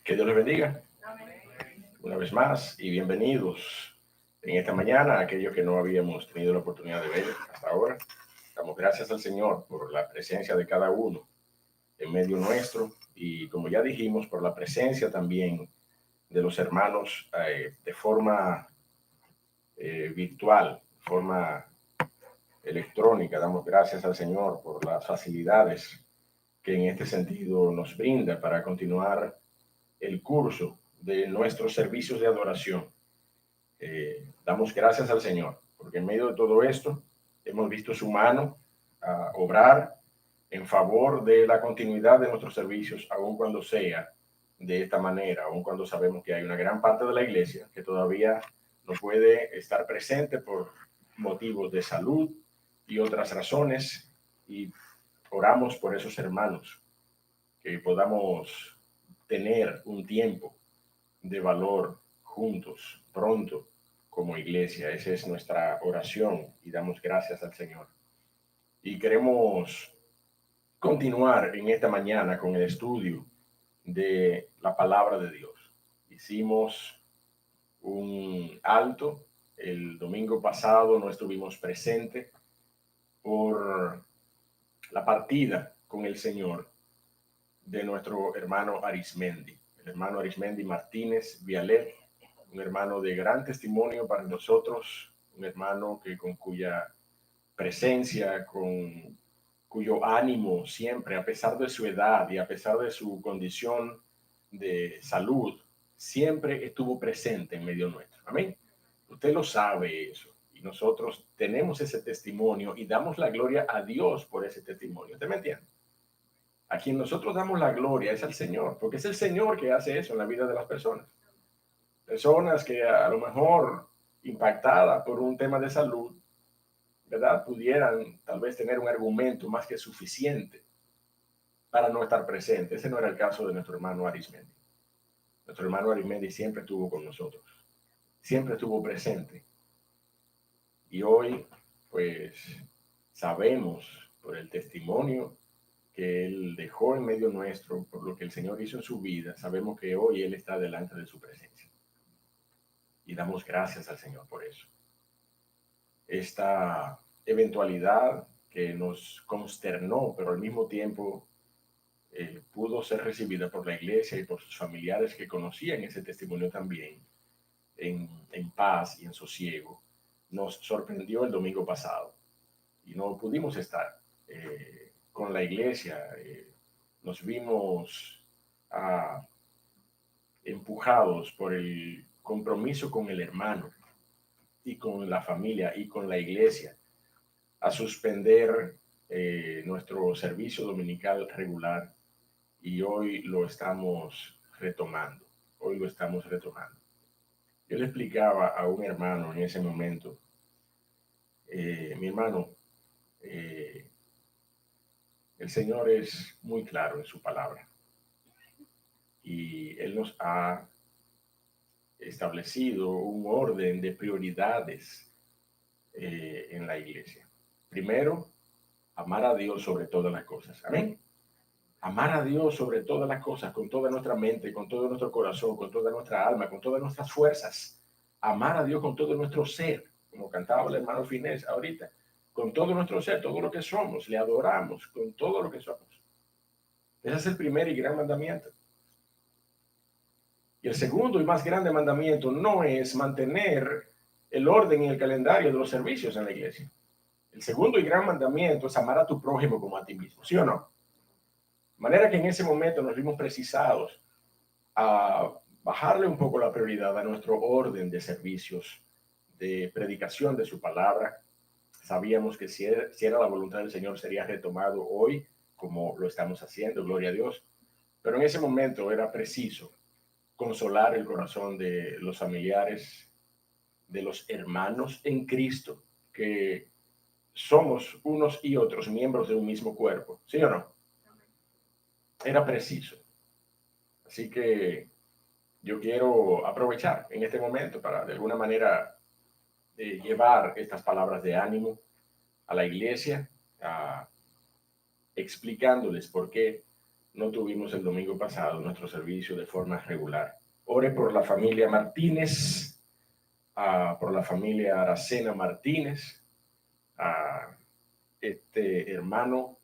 Que Dios les bendiga una vez más y bienvenidos en esta mañana a aquellos que no habíamos tenido la oportunidad de ver hasta ahora. Damos gracias al Señor por la presencia de cada uno en medio nuestro y, como ya dijimos, por la presencia también de los hermanos de forma virtual, de forma electrónica. Damos gracias al Señor por las facilidades que en este sentido nos brinda para continuar el curso de nuestros servicios de adoración. Damos gracias al Señor, porque en medio de todo esto hemos visto su mano obrar en favor de la continuidad de nuestros servicios, aun cuando sea de esta manera, aun cuando sabemos que hay una gran parte de la iglesia que todavía no puede estar presente por motivos de salud y otras razones, y oramos por esos hermanos, que podamos tener un tiempo de valor juntos pronto como iglesia. Esa es nuestra oración y damos gracias al Señor. Y queremos continuar en esta mañana con el estudio de la palabra de Dios. Hicimos un alto el domingo pasado, no estuvimos presentes por la partida con el Señor de nuestro hermano Arismendi, el hermano Arismendi Martínez Vialet, un hermano de gran testimonio para nosotros, un hermano que con cuya presencia, con cuyo ánimo siempre, a pesar de su edad y a pesar de su condición de salud, siempre estuvo presente en medio nuestro. Amén. Usted lo sabe eso. Y nosotros tenemos ese testimonio y damos la gloria a Dios por ese testimonio. ¿Usted me entiende? A quien nosotros damos la gloria es al Señor, porque es el Señor que hace eso en la vida de las personas. Personas que a lo mejor impactadas por un tema de salud, ¿verdad?, pudieran tal vez tener un argumento más que suficiente para no estar presente. Ese no era el caso de nuestro hermano Arismendi. Nuestro hermano Arismendi siempre estuvo con nosotros, siempre estuvo presente. Y hoy, pues, sabemos por el testimonio que él dejó en medio nuestro, por lo que el Señor hizo en su vida, sabemos que hoy él está delante de su presencia. Y damos gracias al Señor por eso. Esta eventualidad que nos consternó, pero al mismo tiempo pudo ser recibida por la iglesia y por sus familiares que conocían ese testimonio también, en paz y en sosiego, nos sorprendió el domingo pasado y no pudimos estar con la iglesia. Nos vimos empujados por el compromiso con el hermano y con la familia y con la iglesia a suspender nuestro servicio dominical regular, y hoy lo estamos retomando. Hoy lo estamos retomando. Yo le explicaba a un hermano en ese momento, mi hermano, el Señor es muy claro en su palabra y Él nos ha establecido un orden de prioridades en la iglesia. Primero, amar a Dios sobre todas las cosas. Amén. Amar a Dios sobre todas las cosas, con toda nuestra mente, con todo nuestro corazón, con toda nuestra alma, con todas nuestras fuerzas. Amar a Dios con todo nuestro ser, como cantaba el hermano Finés ahorita. Con todo nuestro ser, todo lo que somos, le adoramos con todo lo que somos. Ese es el primer y gran mandamiento. Y el segundo y más grande mandamiento no es mantener el orden y el calendario de los servicios en la iglesia. El segundo y gran mandamiento es amar a tu prójimo como a ti mismo, ¿sí o no? De manera que en ese momento nos vimos precisados a bajarle un poco la prioridad a nuestro orden de servicios, de predicación de su palabra. Sabíamos que si era la voluntad del Señor sería retomado hoy, como lo estamos haciendo, gloria a Dios. Pero en ese momento era preciso consolar el corazón de los familiares, de los hermanos en Cristo, que somos unos y otros miembros de un mismo cuerpo, ¿sí o no? Era preciso. Así que yo quiero aprovechar en este momento para de alguna manera llevar estas palabras de ánimo a la iglesia, explicándoles por qué no tuvimos el domingo pasado nuestro servicio de forma regular. Ore por la familia Martínez, por la familia Aracena Martínez, este hermano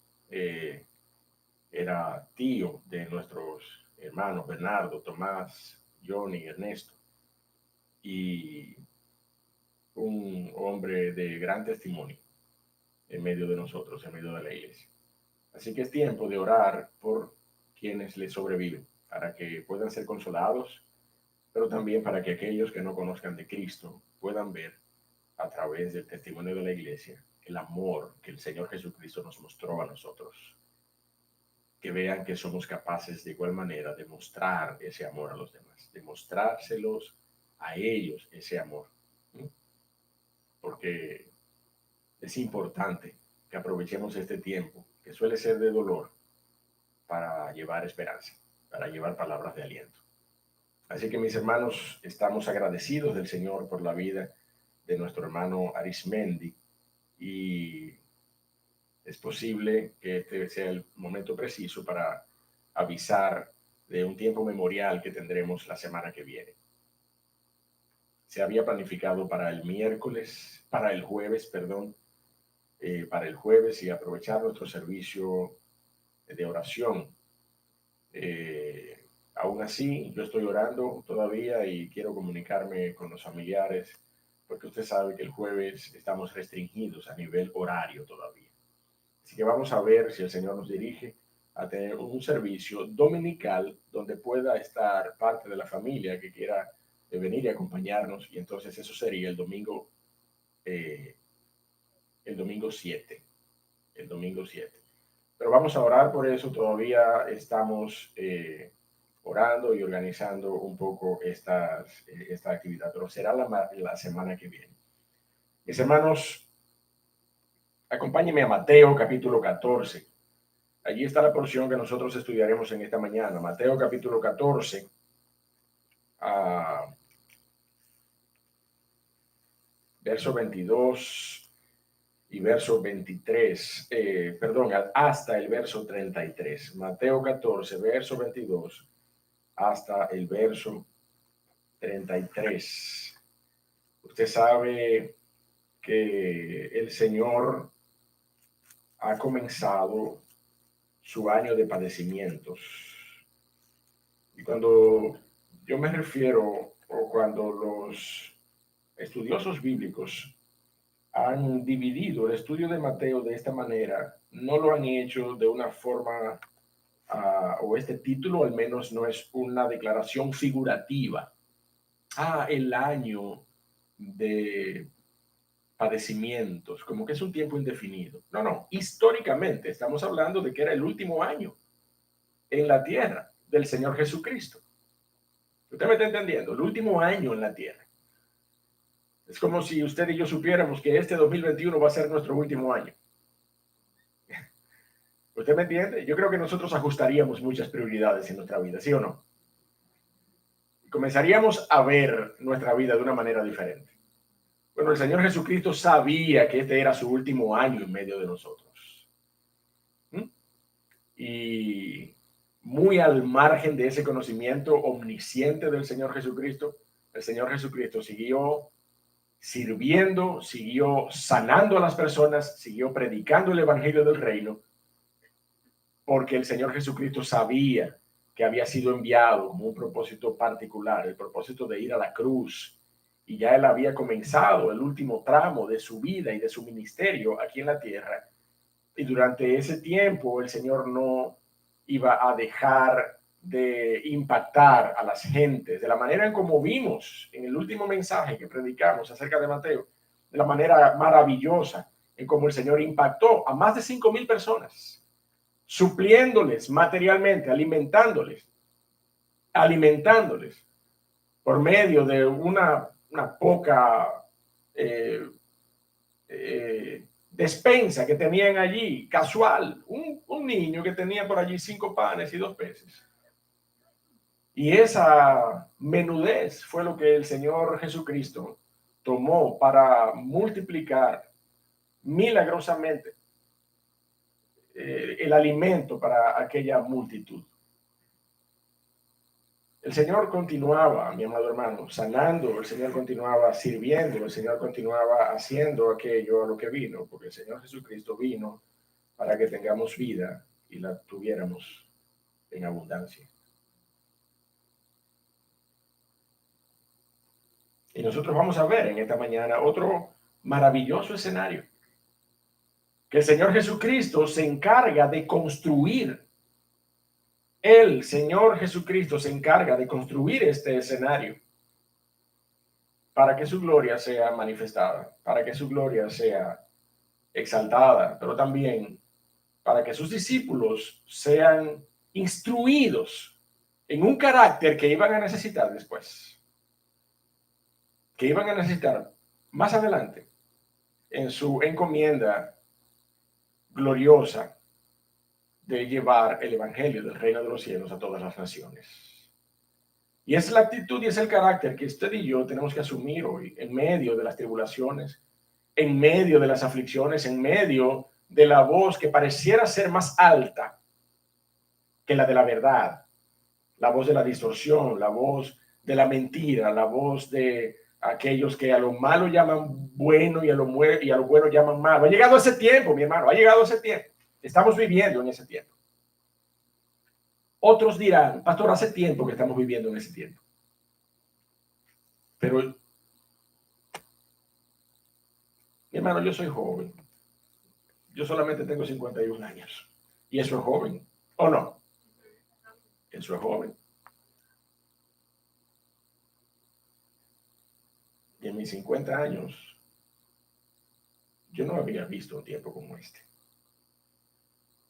era tío de nuestros hermanos Bernardo, Tomás, Johnny, Ernesto, y un hombre de gran testimonio en medio de nosotros, en medio de la iglesia. Así que es tiempo de orar por quienes les sobreviven, para que puedan ser consolados, pero también para que aquellos que no conozcan de Cristo puedan ver a través del testimonio de la iglesia el amor que el Señor Jesucristo nos mostró a nosotros. Que vean que somos capaces de igual manera de mostrar ese amor a los demás, de mostrárselos a ellos ese amor. Porque es importante que aprovechemos este tiempo, que suele ser de dolor, para llevar esperanza, para llevar palabras de aliento. Así que, mis hermanos, estamos agradecidos del Señor por la vida de nuestro hermano Arismendi, y es posible que este sea el momento preciso para avisar de un tiempo memorial que tendremos la semana que viene. Se había planificado para el jueves, para el jueves, y aprovechar nuestro servicio de oración. Aún así, yo estoy orando todavía y quiero comunicarme con los familiares, porque usted sabe que el jueves estamos restringidos a nivel horario todavía. Así que vamos a ver si el Señor nos dirige a tener un servicio dominical donde pueda estar parte de la familia que quiera venir y acompañarnos, y entonces eso sería el domingo 7. El domingo 7. Pero vamos a orar por eso. Todavía estamos orando y organizando un poco esta actividad, pero será la semana que viene. Mis hermanos, acompáñenme a Mateo capítulo 14. Allí está la porción que nosotros estudiaremos en esta mañana. Mateo capítulo 14, verso 22 y verso 23, hasta el verso 33. Mateo 14, verso 22 hasta el verso 33. Usted sabe que el Señor ha comenzado su año de padecimientos. Y cuando yo me refiero, o cuando los estudiosos bíblicos han dividido el estudio de Mateo de esta manera, no lo han hecho de una forma, o este título al menos no es una declaración figurativa. El año de padecimientos, como que es un tiempo indefinido. No, históricamente estamos hablando de que era el último año en la tierra del Señor Jesucristo. ¿Usted me está entendiendo? El último año en la tierra. Es como si usted y yo supiéramos que este 2021 va a ser nuestro último año. ¿Usted me entiende? Yo creo que nosotros ajustaríamos muchas prioridades en nuestra vida, ¿sí o no? Comenzaríamos a ver nuestra vida de una manera diferente. Bueno, el Señor Jesucristo sabía que este era su último año en medio de nosotros. Y muy al margen de ese conocimiento omnisciente del Señor Jesucristo, el Señor Jesucristo siguió sirviendo, siguió sanando a las personas, siguió predicando el evangelio del reino, porque el Señor Jesucristo sabía que había sido enviado con un propósito particular, el propósito de ir a la cruz, y ya él había comenzado el último tramo de su vida y de su ministerio aquí en la tierra, y durante ese tiempo el Señor no iba a dejar de impactar a las gentes de la manera en como vimos en el último mensaje que predicamos acerca de Mateo, de la manera maravillosa en cómo el Señor impactó a más de 5,000 personas, supliéndoles materialmente, alimentándoles por medio de una poca despensa que tenían allí, casual, un niño que tenía por allí 5 panes y 2 peces. Y esa menudez fue lo que el Señor Jesucristo tomó para multiplicar milagrosamente el alimento para aquella multitud. El Señor continuaba, mi amado hermano, sanando, el Señor continuaba sirviendo, el Señor continuaba haciendo aquello a lo que vino, porque el Señor Jesucristo vino para que tengamos vida y la tuviéramos en abundancia. Y nosotros vamos a ver en esta mañana otro maravilloso escenario, que el Señor Jesucristo se encarga de construir. El Señor Jesucristo se encarga de construir este escenario para que su gloria sea manifestada, para que su gloria sea exaltada, pero también para que sus discípulos sean instruidos en un carácter que iban a necesitar después, que iban a necesitar más adelante en su encomienda gloriosa de llevar el evangelio del reino de los cielos a todas las naciones. Y es la actitud y es el carácter que usted y yo tenemos que asumir hoy en medio de las tribulaciones, en medio de las aflicciones, en medio de la voz que pareciera ser más alta que la de la verdad, la voz de la distorsión, la voz de la mentira, la voz de aquellos que a lo malo llaman bueno y a lo bueno llaman malo. Ha llegado ese tiempo, mi hermano, ha llegado ese tiempo. Estamos viviendo en ese tiempo. Otros dirán, pastor, hace tiempo que estamos viviendo en ese tiempo. Pero, mi hermano, yo soy joven. Yo solamente tengo 51 años. Y eso es joven, ¿o no? Eso es joven. Y en mis 50 años, yo no había visto un tiempo como este.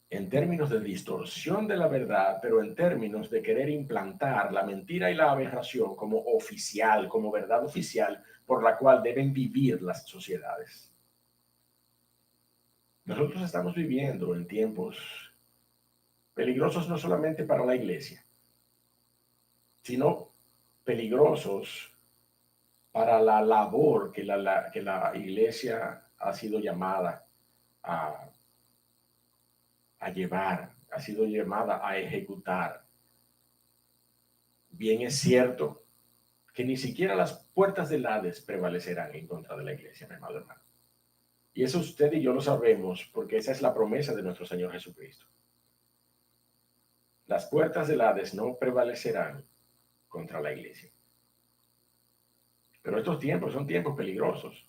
En términos de distorsión de la verdad, pero en términos de querer implantar la mentira y la aberración como oficial, como verdad oficial, por la cual deben vivir las sociedades. Nosotros estamos viviendo en tiempos peligrosos no solamente para la iglesia, sino peligrosos para la labor que la iglesia ha sido llamada a llevar, ha sido llamada a ejecutar. Bien es cierto que ni siquiera las puertas del Hades prevalecerán en contra de la iglesia, mi amado hermano. Y eso usted y yo lo sabemos porque esa es la promesa de nuestro Señor Jesucristo. Las puertas del Hades no prevalecerán contra la iglesia. Pero estos tiempos son tiempos peligrosos.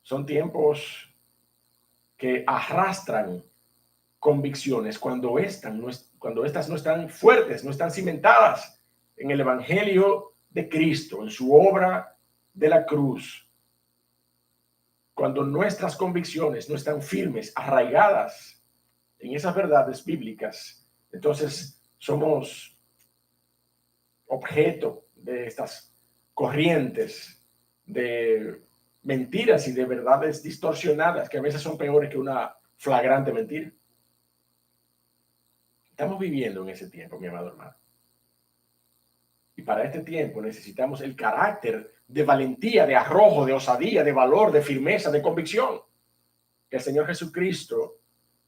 Son tiempos que arrastran convicciones cuando estas no están fuertes, no están cimentadas en el evangelio de Cristo, en su obra de la cruz. Cuando nuestras convicciones no están firmes, arraigadas en esas verdades bíblicas, entonces somos objeto de estas corrientes de mentiras y de verdades distorsionadas que a veces son peores que una flagrante mentira. Estamos viviendo en ese tiempo, mi amado hermano. Y para este tiempo necesitamos el carácter de valentía, de arrojo, de osadía, de valor, de firmeza, de convicción que el Señor Jesucristo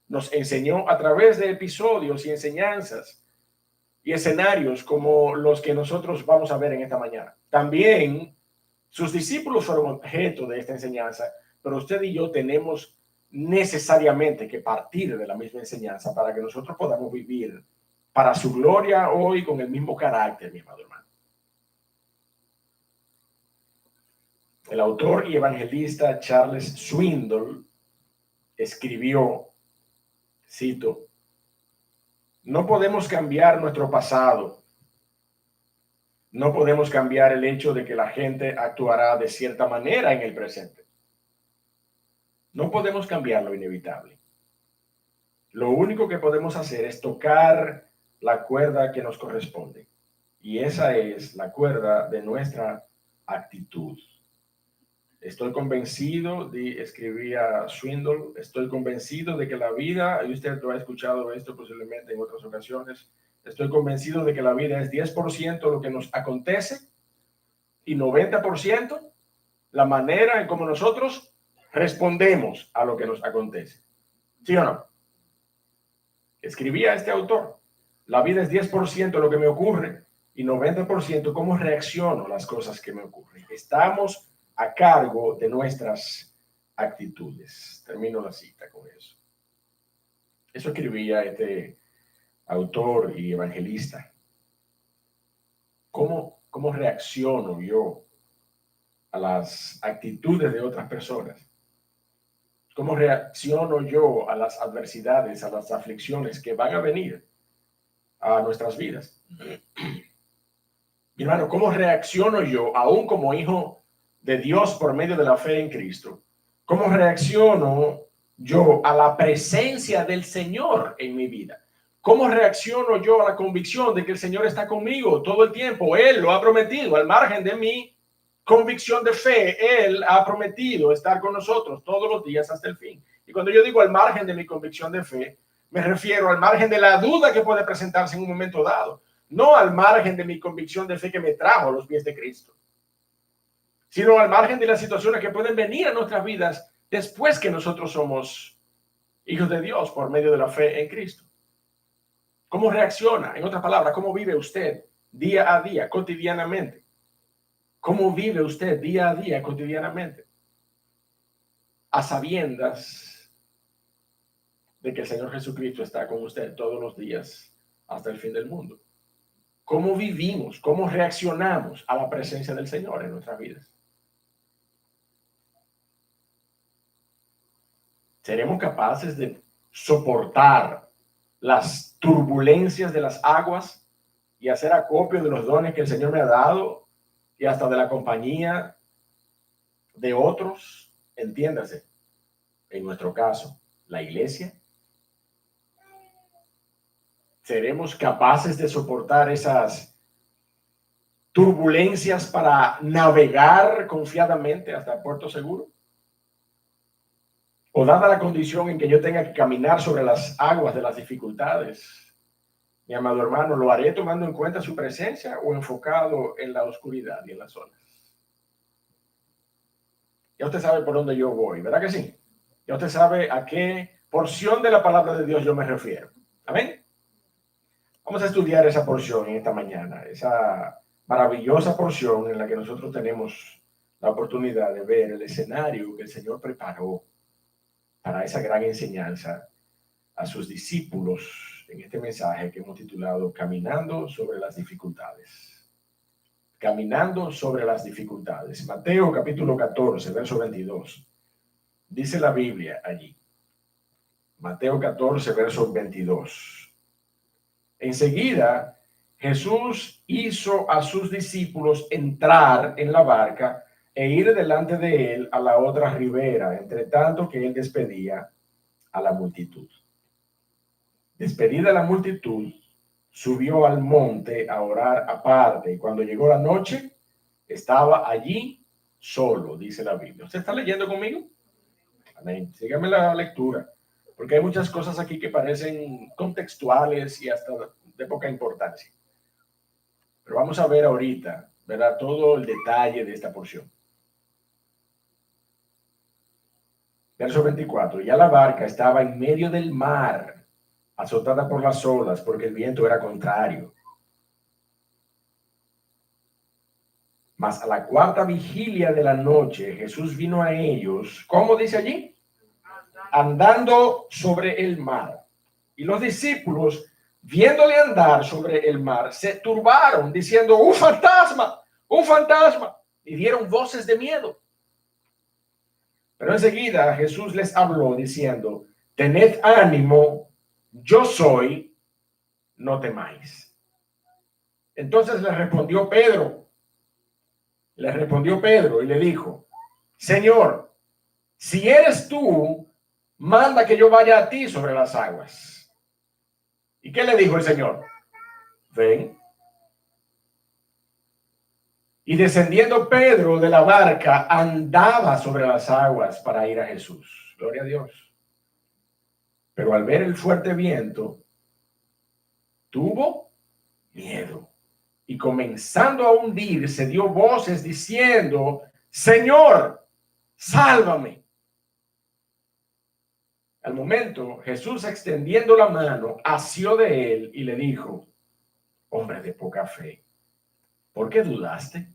nos enseñó a través de episodios y enseñanzas y escenarios como los que nosotros vamos a ver en esta mañana. También sus discípulos fueron objeto de esta enseñanza, pero usted y yo tenemos necesariamente que partir de la misma enseñanza para que nosotros podamos vivir para su gloria hoy con el mismo carácter, mi amado hermano. El autor y evangelista Charles Swindoll escribió, cito, no podemos cambiar nuestro pasado. No podemos cambiar el hecho de que la gente actuará de cierta manera en el presente. No podemos cambiar lo inevitable. Lo único que podemos hacer es tocar la cuerda que nos corresponde. Y esa es la cuerda de nuestra actitud. Estoy convencido, escribía Swindoll, estoy convencido de que la vida, y usted lo ha escuchado esto posiblemente en otras ocasiones, estoy convencido de que la vida es 10% lo que nos acontece y 90% la manera en cómo nosotros respondemos a lo que nos acontece. ¿Sí o no? Escribía este autor: la vida es 10% lo que me ocurre y 90% cómo reacciono a las cosas que me ocurren. Estamos a cargo de nuestras actitudes. Termino la cita con eso. Eso escribía este autor y evangelista. ¿Cómo reacciono yo a las actitudes de otras personas? ¿Cómo reacciono yo a las adversidades, a las aflicciones que van a venir a nuestras vidas? Mi hermano, ¿cómo reacciono yo, aún como hijo de Dios por medio de la fe en Cristo? ¿Cómo reacciono yo a la presencia del Señor en mi vida? ¿Cómo reacciono yo a la convicción de que el Señor está conmigo todo el tiempo? Él lo ha prometido, al margen de mi convicción de fe. Él ha prometido estar con nosotros todos los días hasta el fin. Y cuando yo digo al margen de mi convicción de fe, me refiero al margen de la duda que puede presentarse en un momento dado. No al margen de mi convicción de fe que me trajo a los pies de Cristo, sino al margen de las situaciones que pueden venir a nuestras vidas después que nosotros somos hijos de Dios por medio de la fe en Cristo. ¿Cómo reacciona? En otras palabras, ¿cómo vive usted día a día, cotidianamente? ¿Cómo vive usted día a día, cotidianamente? A sabiendas de que el Señor Jesucristo está con usted todos los días hasta el fin del mundo. ¿Cómo vivimos? ¿Cómo reaccionamos a la presencia del Señor en nuestras vidas? ¿Seremos capaces de soportar las turbulencias de las aguas y hacer acopio de los dones que el Señor me ha dado y hasta de la compañía de otros? Entiéndase, en nuestro caso, la iglesia. ¿Seremos capaces de soportar esas turbulencias para navegar confiadamente hasta el puerto seguro? ¿O dada la condición en que yo tenga que caminar sobre las aguas de las dificultades, mi amado hermano, lo haré tomando en cuenta su presencia o enfocado en la oscuridad y en las olas? Ya usted sabe por dónde yo voy, ¿verdad que sí? Ya usted sabe a qué porción de la palabra de Dios yo me refiero. Amén. Vamos a estudiar esa porción en esta mañana, esa maravillosa porción en la que nosotros tenemos la oportunidad de ver el escenario que el Señor preparó para esa gran enseñanza a sus discípulos en este mensaje que hemos titulado Caminando sobre las dificultades. Caminando sobre las dificultades. Mateo capítulo 14, verso 22. Dice la Biblia allí. Mateo 14, verso 22. Enseguida, Jesús hizo a sus discípulos entrar en la barca e ir delante de él a la otra ribera, entre tanto que él despedía a la multitud. Despedida la multitud, subió al monte a orar aparte, y cuando llegó la noche, estaba allí solo, dice la Biblia. ¿Usted está leyendo conmigo? Amén. Sígame la lectura, porque hay muchas cosas aquí que parecen contextuales y hasta de poca importancia. Pero vamos a ver ahorita, ¿verdad?, todo el detalle de esta porción. Verso 24. Ya la barca estaba en medio del mar, azotada por las olas, porque el viento era contrario. Mas a la cuarta vigilia de la noche, Jesús vino a ellos, ¿cómo dice allí? Andando sobre el mar. Y los discípulos, viéndole andar sobre el mar, se turbaron, diciendo, ¡un fantasma! ¡Un fantasma! Y dieron voces de miedo. Pero enseguida Jesús les habló diciendo, tened ánimo, yo soy, no temáis. Entonces le respondió Pedro y le dijo, Señor, si eres tú, manda que yo vaya a ti sobre las aguas. ¿Y qué le dijo el Señor? Ven. Y descendiendo Pedro de la barca, andaba sobre las aguas para ir a Jesús. Gloria a Dios. Pero al ver el fuerte viento, tuvo miedo. Y comenzando a hundirse, dio voces diciendo, Señor, sálvame. Al momento, Jesús, extendiendo la mano, asió de él y le dijo: hombre de poca fe, ¿por qué dudaste?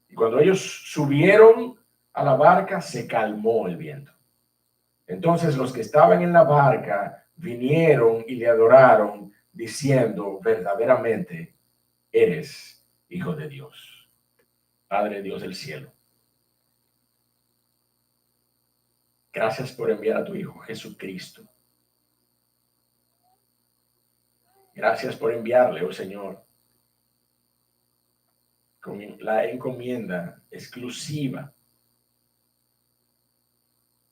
Y cuando ellos subieron a la barca, se calmó el viento. Entonces los que estaban en la barca vinieron y le adoraron, diciendo: verdaderamente eres Hijo de Dios. Padre Dios del cielo, gracias por enviar a tu Hijo Jesucristo. Gracias por enviarle, oh Señor, con la encomienda exclusiva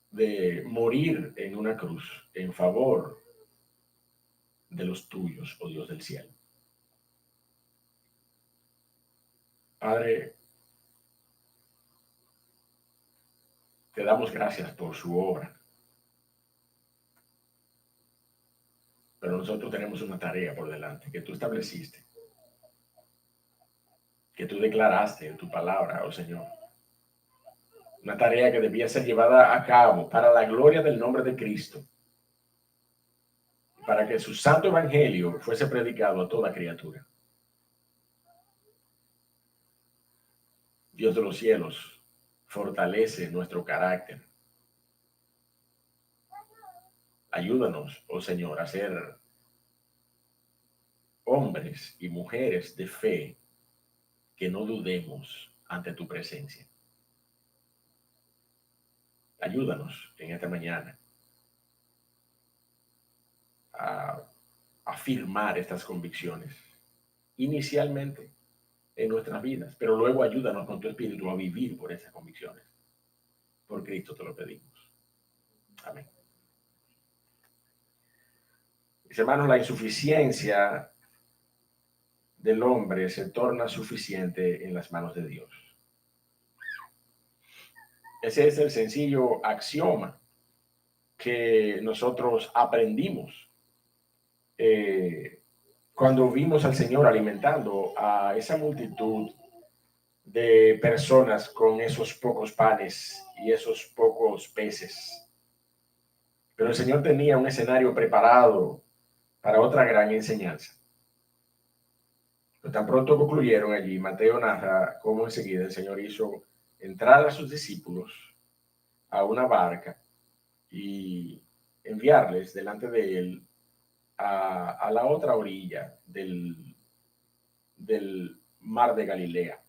de morir en una cruz en favor de los tuyos, oh Dios del cielo. Padre, te damos gracias por su obra, pero nosotros tenemos una tarea por delante que tú estableciste, que tú declaraste en tu palabra, oh Señor. Una tarea que debía ser llevada a cabo para la gloria del nombre de Cristo, para que su santo evangelio fuese predicado a toda criatura. Dios de los cielos, fortalece nuestro carácter. Ayúdanos, oh Señor, a ser hombres y mujeres de fe, que no dudemos ante tu presencia. Ayúdanos en esta mañana a afirmar estas convicciones inicialmente en nuestras vidas, pero luego ayúdanos con tu espíritu a vivir por esas convicciones. Por Cristo te lo pedimos. Amén. Mis hermanos, la insuficiencia del hombre se torna suficiente en las manos de Dios. Ese es el sencillo axioma que nosotros aprendimos cuando vimos al Señor alimentando a esa multitud de personas con esos pocos panes y esos pocos peces. Pero el Señor tenía un escenario preparado para otra gran enseñanza. Pero tan pronto concluyeron allí, Mateo narra cómo enseguida el Señor hizo entrar a sus discípulos a una barca y enviarles delante de él a la otra orilla del mar de Galilea.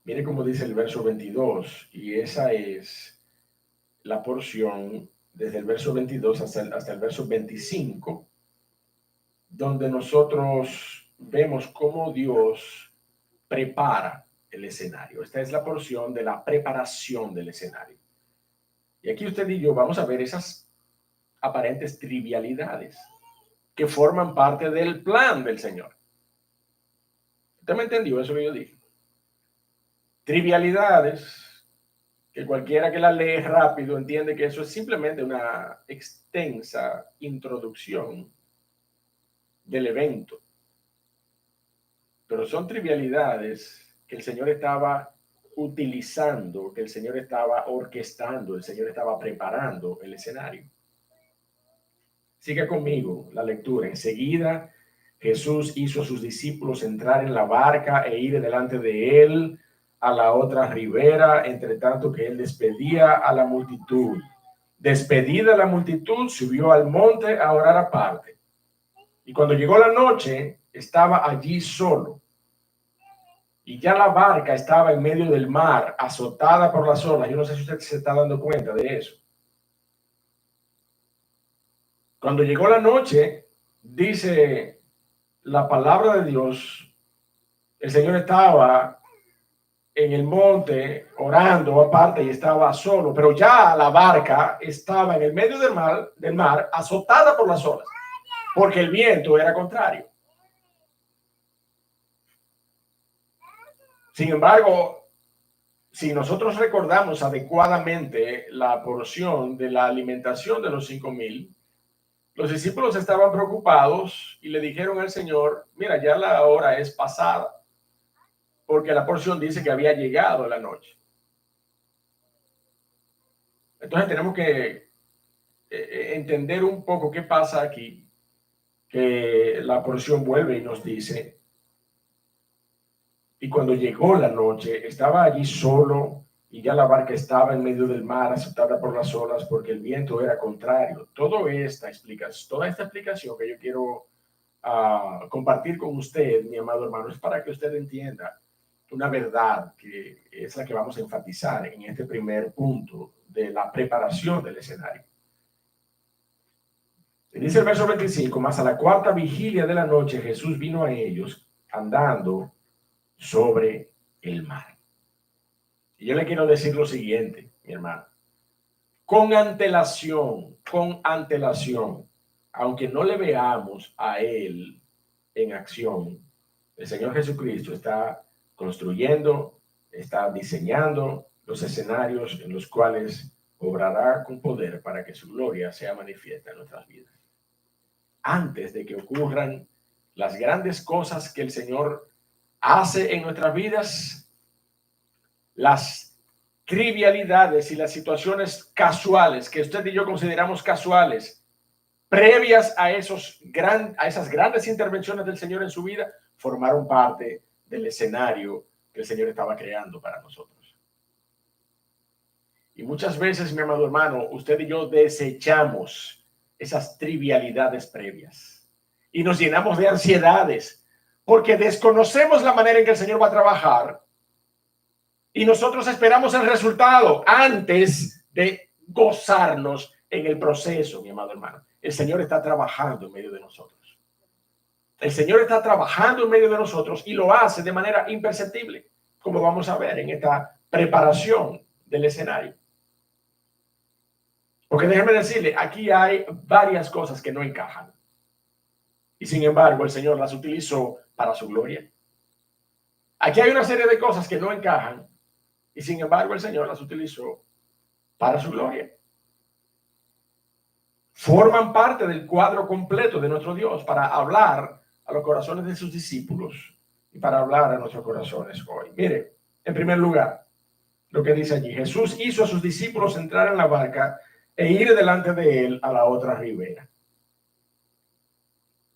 Mire cómo dice el verso 22, y esa es la porción desde el verso 22 hasta el verso 25, donde nosotros vemos cómo Dios prepara el escenario. Esta es la porción de la preparación del escenario. Y aquí usted y yo vamos a ver esas aparentes trivialidades que forman parte del plan del Señor. ¿Usted me entendió eso que yo dije? Trivialidades que cualquiera que la lee rápido entiende que eso es simplemente una extensa introducción del evento. Pero son trivialidades que el Señor estaba utilizando, que el Señor estaba orquestando, el Señor estaba preparando el escenario. Siga conmigo la lectura. Enseguida Jesús hizo a sus discípulos entrar en la barca e ir delante de él a la otra ribera, entre tanto que él despedía a la multitud. Despedida la multitud, subió al monte a orar aparte. Y cuando llegó la noche, estaba allí solo. Y ya la barca estaba en medio del mar, azotada por las olas. Yo no sé si usted se está dando cuenta de eso. Cuando llegó la noche, dice la palabra de Dios, el Señor estaba en el monte orando aparte y estaba solo, pero ya la barca estaba en el medio del mar azotada por las olas, porque el viento era contrario. Sin embargo, si nosotros recordamos adecuadamente la porción de la alimentación de los 5,000, los discípulos estaban preocupados y le dijeron al Señor: mira, ya la hora es pasada, porque la porción dice que había llegado la noche. Entonces tenemos que entender un poco qué pasa aquí, que la porción vuelve y nos dice, y cuando llegó la noche, estaba allí solo y ya la barca estaba en medio del mar, azotada por las olas, porque el viento era contrario. Toda esta explicación que yo quiero compartir con usted, mi amado hermano, es para que usted entienda una verdad que es la que vamos a enfatizar en este primer punto de la preparación del escenario. Dice el verso 25, más a la cuarta vigilia de la noche Jesús vino a ellos andando sobre el mar. Y yo le quiero decir lo siguiente, mi hermano. Con antelación, aunque no le veamos a él en acción, el Señor Jesucristo está construyendo, está diseñando los escenarios en los cuales obrará con poder para que su gloria sea manifiesta en nuestras vidas. Antes de que ocurran las grandes cosas que el Señor hace en nuestras vidas, las trivialidades y las situaciones casuales que usted y yo consideramos casuales, previas a esas grandes intervenciones del Señor en su vida, formaron parte del escenario que el Señor estaba creando para nosotros. Y muchas veces, mi amado hermano, usted y yo desechamos esas trivialidades previas y nos llenamos de ansiedades porque desconocemos la manera en que el Señor va a trabajar y nosotros esperamos el resultado antes de gozarnos en el proceso, mi amado hermano. El Señor está trabajando en medio de nosotros. El Señor está trabajando en medio de nosotros y lo hace de manera imperceptible, como vamos a ver en esta preparación del escenario. Porque déjeme decirle, aquí hay varias cosas que no encajan. Y sin embargo, el Señor las utilizó para su gloria. Aquí hay una serie de cosas que no encajan. Y sin embargo, el Señor las utilizó para su gloria. Forman parte del cuadro completo de nuestro Dios para hablar a los corazones de sus discípulos y para hablar a nuestros corazones hoy. Mire, en primer lugar, lo que dice allí, Jesús hizo a sus discípulos entrar en la barca e ir delante de él a la otra ribera.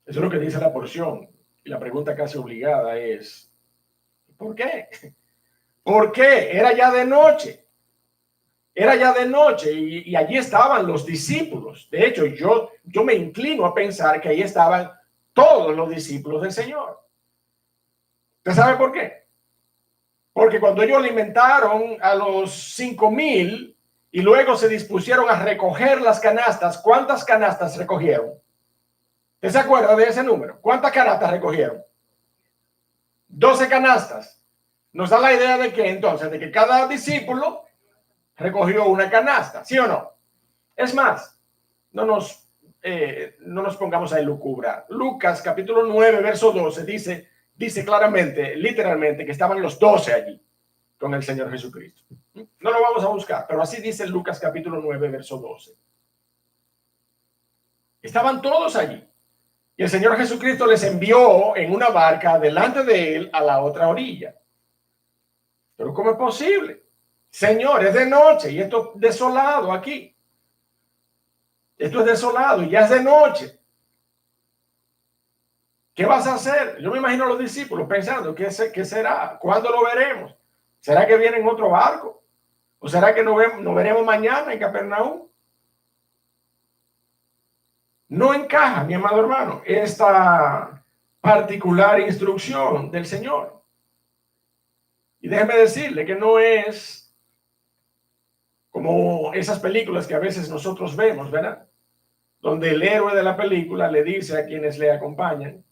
Eso es lo que dice la porción. Y la pregunta casi obligada es, ¿por qué? ¿Por qué? Era ya de noche. Era ya de noche y allí estaban los discípulos. De hecho, yo me inclino a pensar que ahí estaban todos los discípulos del Señor. ¿Usted sabe por qué? Porque cuando ellos alimentaron a los 5,000 y luego se dispusieron a recoger las canastas, ¿cuántas canastas recogieron? ¿Usted se acuerda de ese número? ¿Cuántas canastas recogieron? 12 canastas. Nos da la idea de que entonces, de que cada discípulo recogió una canasta, ¿sí o no? Es más, no nos pongamos a elucubrar. Lucas capítulo 9, verso 12 dice claramente, literalmente, que estaban los 12 allí con el Señor Jesucristo. No lo vamos a buscar, pero así dice Lucas capítulo 9, verso 12. Estaban todos allí. Y el Señor Jesucristo les envió en una barca delante de él a la otra orilla. Pero ¿cómo es posible? Señor, es de noche y esto es desolado aquí. Esto es desolado y ya es de noche. ¿Qué vas a hacer? Yo me imagino a los discípulos pensando, ¿qué será? ¿Cuándo lo veremos? ¿Será que viene en otro barco? ¿O será que nos veremos mañana en Capernaum? No encaja, mi amado hermano, esta particular instrucción del Señor. Y déjeme decirle que no es como esas películas que a veces nosotros vemos, ¿verdad? Donde el héroe de la película le dice a quienes le acompañan,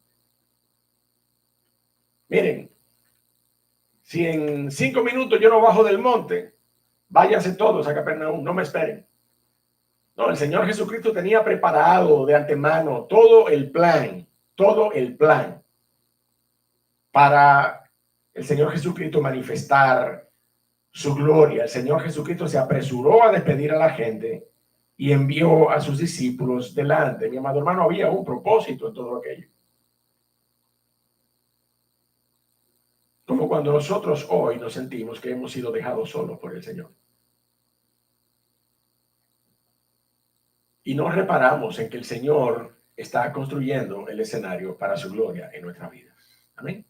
miren, si en 5 minutos yo no bajo del monte, váyanse todos a Capernaum, no me esperen. No, el Señor Jesucristo tenía preparado de antemano todo el plan para el Señor Jesucristo manifestar su gloria. El Señor Jesucristo se apresuró a despedir a la gente y envió a sus discípulos delante. Mi amado hermano, había un propósito en todo aquello. Como cuando nosotros hoy nos sentimos que hemos sido dejados solos por el Señor. y no reparamos en que el Señor está construyendo el escenario para su gloria en nuestras vidas. Amén.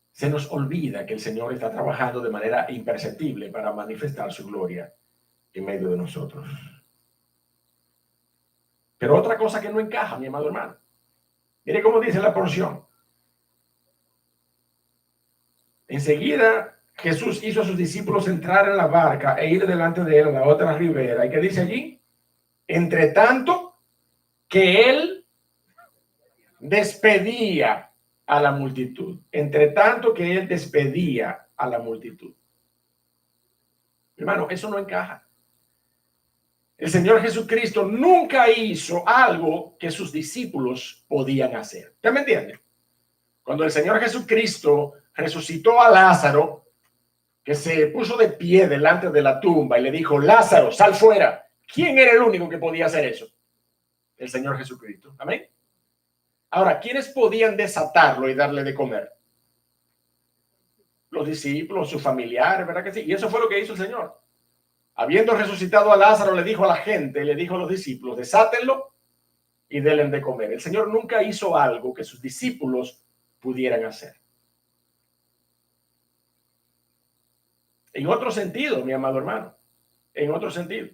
Se nos olvida que el Señor está trabajando de manera imperceptible para manifestar su gloria en medio de nosotros. Pero otra cosa que no encaja, mi amado hermano. Mire cómo dice la porción. Enseguida Jesús hizo a sus discípulos entrar en la barca e ir delante de él a la otra ribera. ¿Y qué dice allí? Entre tanto que él despedía a la multitud. Entre tanto que él despedía a la multitud. Hermano, eso no encaja. El Señor Jesucristo nunca hizo algo que sus discípulos podían hacer. ¿Usted me entiende? Cuando el Señor Jesucristo resucitó a Lázaro, que se puso de pie delante de la tumba y le dijo, Lázaro, sal fuera. ¿Quién era el único que podía hacer eso? El Señor Jesucristo. Amén. Ahora, ¿quiénes podían desatarlo y darle de comer? Los discípulos, sus familiares, ¿verdad que sí? Y eso fue lo que hizo el Señor. Habiendo resucitado a Lázaro, le dijo a la gente, le dijo a los discípulos, desátenlo y denle de comer. El Señor nunca hizo algo que sus discípulos pudieran hacer. En otro sentido, mi amado hermano, en otro sentido,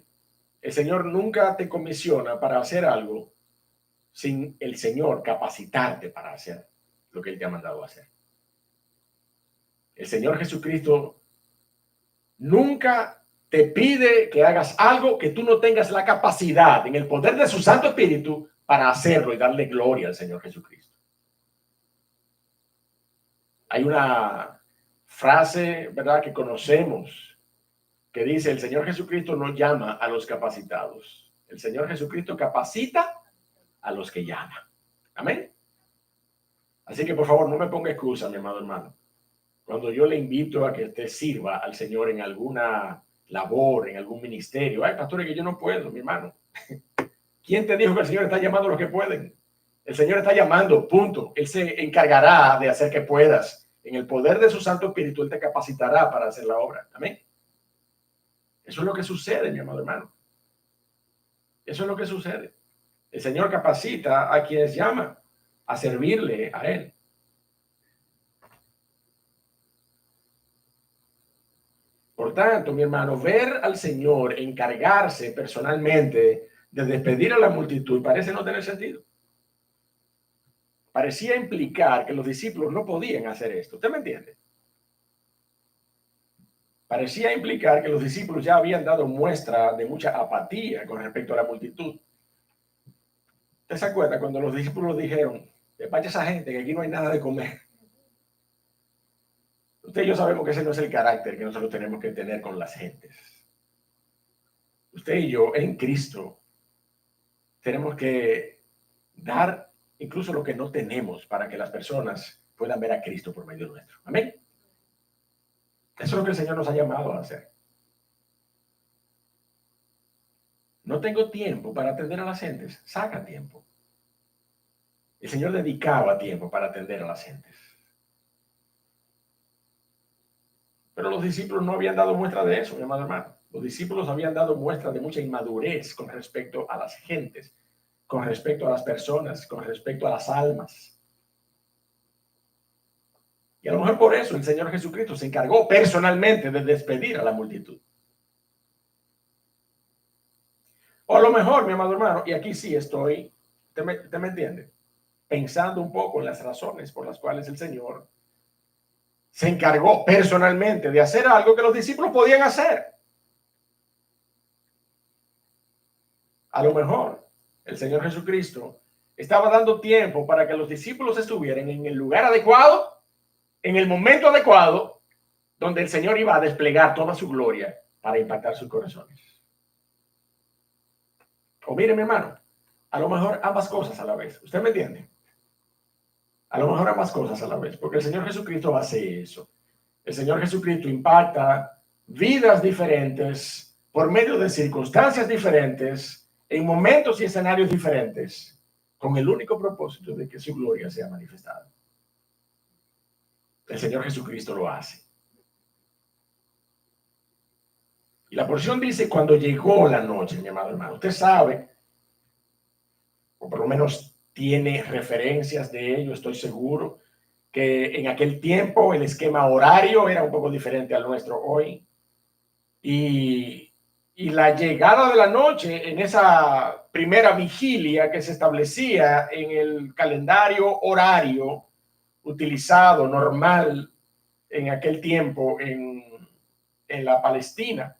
el Señor nunca te comisiona para hacer algo sin el Señor capacitarte para hacer lo que Él te ha mandado a hacer. El Señor Jesucristo nunca te pide que hagas algo que tú no tengas la capacidad en el poder de su Santo Espíritu para hacerlo y darle gloria al Señor Jesucristo. Hay una frase, ¿verdad?, que conocemos que dice, el Señor Jesucristo no llama a los capacitados. El Señor Jesucristo capacita a los que llama. Amén. Así que por favor no me ponga excusa, mi amado hermano. Cuando yo le invito a que usted sirva al Señor en alguna labor, en algún ministerio. Ay, pastor, que yo no puedo, mi hermano. ¿Quién te dijo que el Señor está llamando a los que pueden? El Señor está llamando, punto. Él se encargará de hacer que puedas. En el poder de su Santo Espíritu, Él te capacitará para hacer la obra. Amén. Eso es lo que sucede, mi amado hermano. Eso es lo que sucede. El Señor capacita a quienes llama a servirle a Él. Por tanto, mi hermano, ver al Señor encargarse personalmente de despedir a la multitud parece no tener sentido. Parecía implicar que los discípulos no podían hacer esto. ¿Usted me entiende? Parecía implicar que los discípulos ya habían dado muestra de mucha apatía con respecto a la multitud. ¿Usted se acuerda cuando los discípulos dijeron, despacha a esa gente que aquí no hay nada de comer? Usted y yo sabemos que ese no es el carácter que nosotros tenemos que tener con las gentes. Usted y yo en Cristo tenemos que dar incluso lo que no tenemos para que las personas puedan ver a Cristo por medio nuestro. Amén. Eso es lo que el Señor nos ha llamado a hacer. No tengo tiempo para atender a las gentes. Saca tiempo. El Señor dedicaba tiempo para atender a las gentes. Pero los discípulos no habían dado muestra de eso, mi amado hermano. Los discípulos habían dado muestra de mucha inmadurez con respecto a las gentes, con respecto a las personas, con respecto a las almas. Y a lo mejor por eso el Señor Jesucristo se encargó personalmente de despedir a la multitud. O a lo mejor, mi amado hermano, y aquí sí estoy, ¿usted me entiende? Pensando un poco en las razones por las cuales el Señor se encargó personalmente de hacer algo que los discípulos podían hacer. A lo mejor el Señor Jesucristo estaba dando tiempo para que los discípulos estuvieran en el lugar adecuado, en el momento adecuado, donde el Señor iba a desplegar toda su gloria para impactar sus corazones. O mire, mi hermano, a lo mejor ambas cosas a la vez. ¿Usted me entiende? A lo mejor ambas cosas a la vez, porque el Señor Jesucristo hace eso. El Señor Jesucristo impacta vidas diferentes por medio de circunstancias diferentes, en momentos y escenarios diferentes, con el único propósito de que su gloria sea manifestada. El Señor Jesucristo lo hace. Y La porción dice cuando llegó la noche, mi amado hermano. Usted sabe, o por lo menos tiene referencias de ello, estoy seguro, que en aquel tiempo el esquema horario era un poco diferente al nuestro hoy. Y la llegada de la noche en esa primera vigilia que se establecía en el calendario horario utilizado normal en aquel tiempo en la Palestina,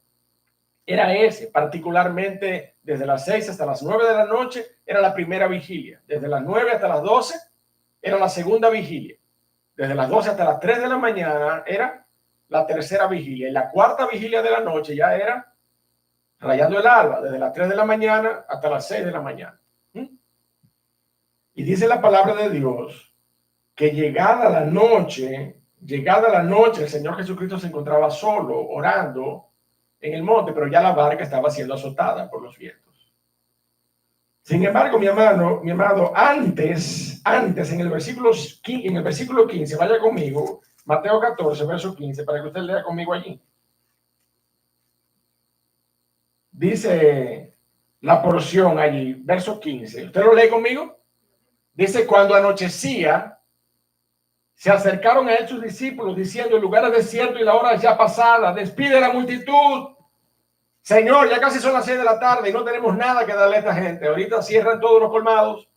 era ese, particularmente desde las 6 hasta las 9 de la noche era la primera vigilia, desde las 9 hasta las 12 era la segunda vigilia, desde las 12 hasta las 3 de la mañana era la tercera vigilia, y la cuarta vigilia de la noche ya era rayando el alba, desde las 3 de la mañana hasta las 6 de la mañana. Y dice la palabra de Dios que llegada la noche, el Señor Jesucristo se encontraba solo, orando en el monte, pero ya la barca estaba siendo azotada por los vientos. Sin embargo, mi amado, antes, en el versículo 15, vaya conmigo, Mateo 14, verso 15, para que usted lea conmigo allí. Dice la porción allí, verso 15. ¿Usted lo lee conmigo? Dice, cuando anochecía, se acercaron a él sus discípulos diciendo, el lugar es desierto y la hora es ya pasada, despide a la multitud. Señor, ya casi son las 6 de la tarde y no tenemos nada que darle a esta gente. Ahorita cierran todos los colmados.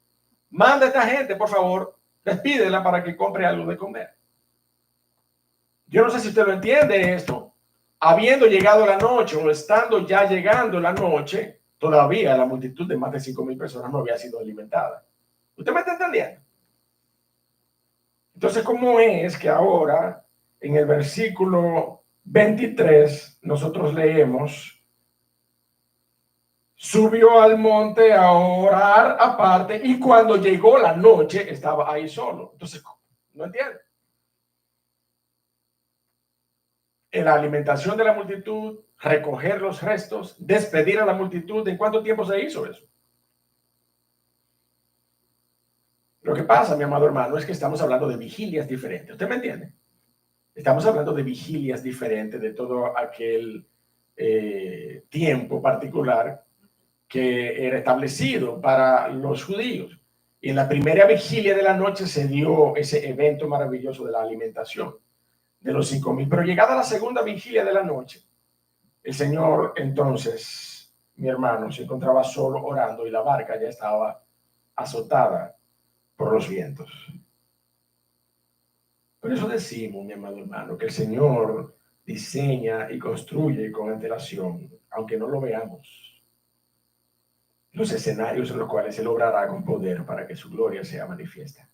Manda a esta gente, por favor, despídela para que compre algo de comer. Yo no sé si usted lo entiende esto. Habiendo llegado la noche o estando ya llegando la noche, todavía la multitud de más de 5,000 personas no había sido alimentada. ¿Usted me está entendiendo? Entonces, ¿cómo es que ahora en el versículo 23 nosotros leemos, subió al monte a orar aparte y cuando llegó la noche estaba ahí solo? Entonces, ¿no entiende? En la alimentación de la multitud, recoger los restos, despedir a la multitud, ¿en cuánto tiempo se hizo eso? Lo que pasa, mi amado hermano, es que estamos hablando de vigilias diferentes. ¿Usted me entiende? Estamos hablando de vigilias diferentes de todo aquel tiempo particular que era establecido para los judíos. Y en la primera vigilia de la noche se dio ese evento maravilloso de la alimentación de los 5,000. Pero llegada la segunda vigilia de la noche, el Señor entonces, mi hermano, se encontraba solo orando y la barca ya estaba azotada por los vientos. Por eso decimos, mi amado hermano, que el Señor diseña y construye con antelación, aunque no lo veamos, los escenarios en los cuales Él obrará con poder para que su gloria sea manifiesta.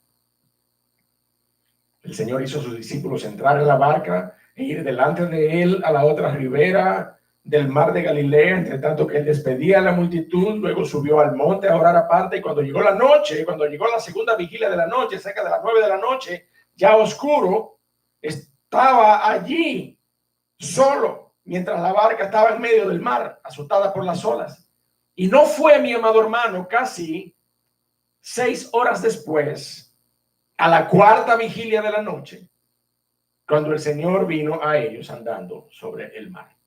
El Señor hizo a sus discípulos entrar en la barca e ir delante de Él a la otra ribera del mar de Galilea, entre tanto que Él despedía a la multitud. Luego subió al monte a orar aparte, y cuando llegó la noche, cuando llegó la segunda vigilia de la noche, cerca de las 9 de la noche, ya oscuro, estaba allí solo, mientras la barca estaba en medio del mar, azotada por las olas. Y no fue, mi amado hermano, casi 6 horas después, a la cuarta vigilia de la noche, cuando el Señor vino a ellos andando sobre el mar.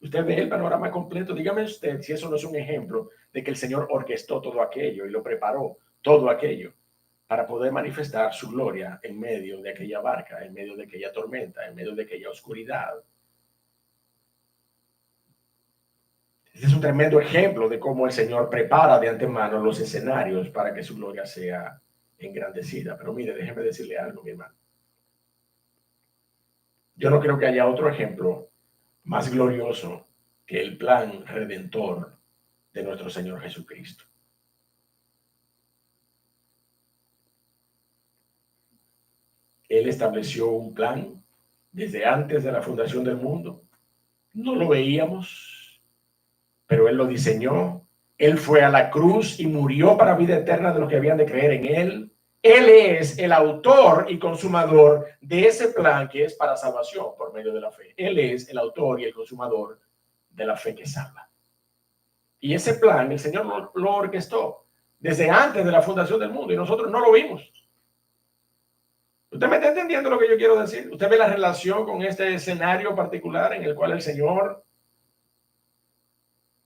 Usted ve el panorama completo. Dígame usted si eso no es un ejemplo de que el Señor orquestó todo aquello y lo preparó todo aquello para poder manifestar su gloria en medio de aquella barca, en medio de aquella tormenta, en medio de aquella oscuridad. Este es un tremendo ejemplo de cómo el Señor prepara de antemano los escenarios para que su gloria sea engrandecida. Pero mire, déjeme decirle algo, mi hermano. Yo no creo que haya otro ejemplo más glorioso que el plan redentor de nuestro Señor Jesucristo. Él estableció un plan desde antes de la fundación del mundo. No lo veíamos, pero Él lo diseñó. Él fue a la cruz y murió para vida eterna de los que habían de creer en Él. Él es el autor y consumador de ese plan que es para salvación por medio de la fe. Él es el autor y el consumador de la fe que salva. Y ese plan el Señor lo orquestó desde antes de la fundación del mundo y nosotros no lo vimos. ¿Usted me está entendiendo lo que yo quiero decir? ¿Usted ve la relación con este escenario particular en el cual el Señor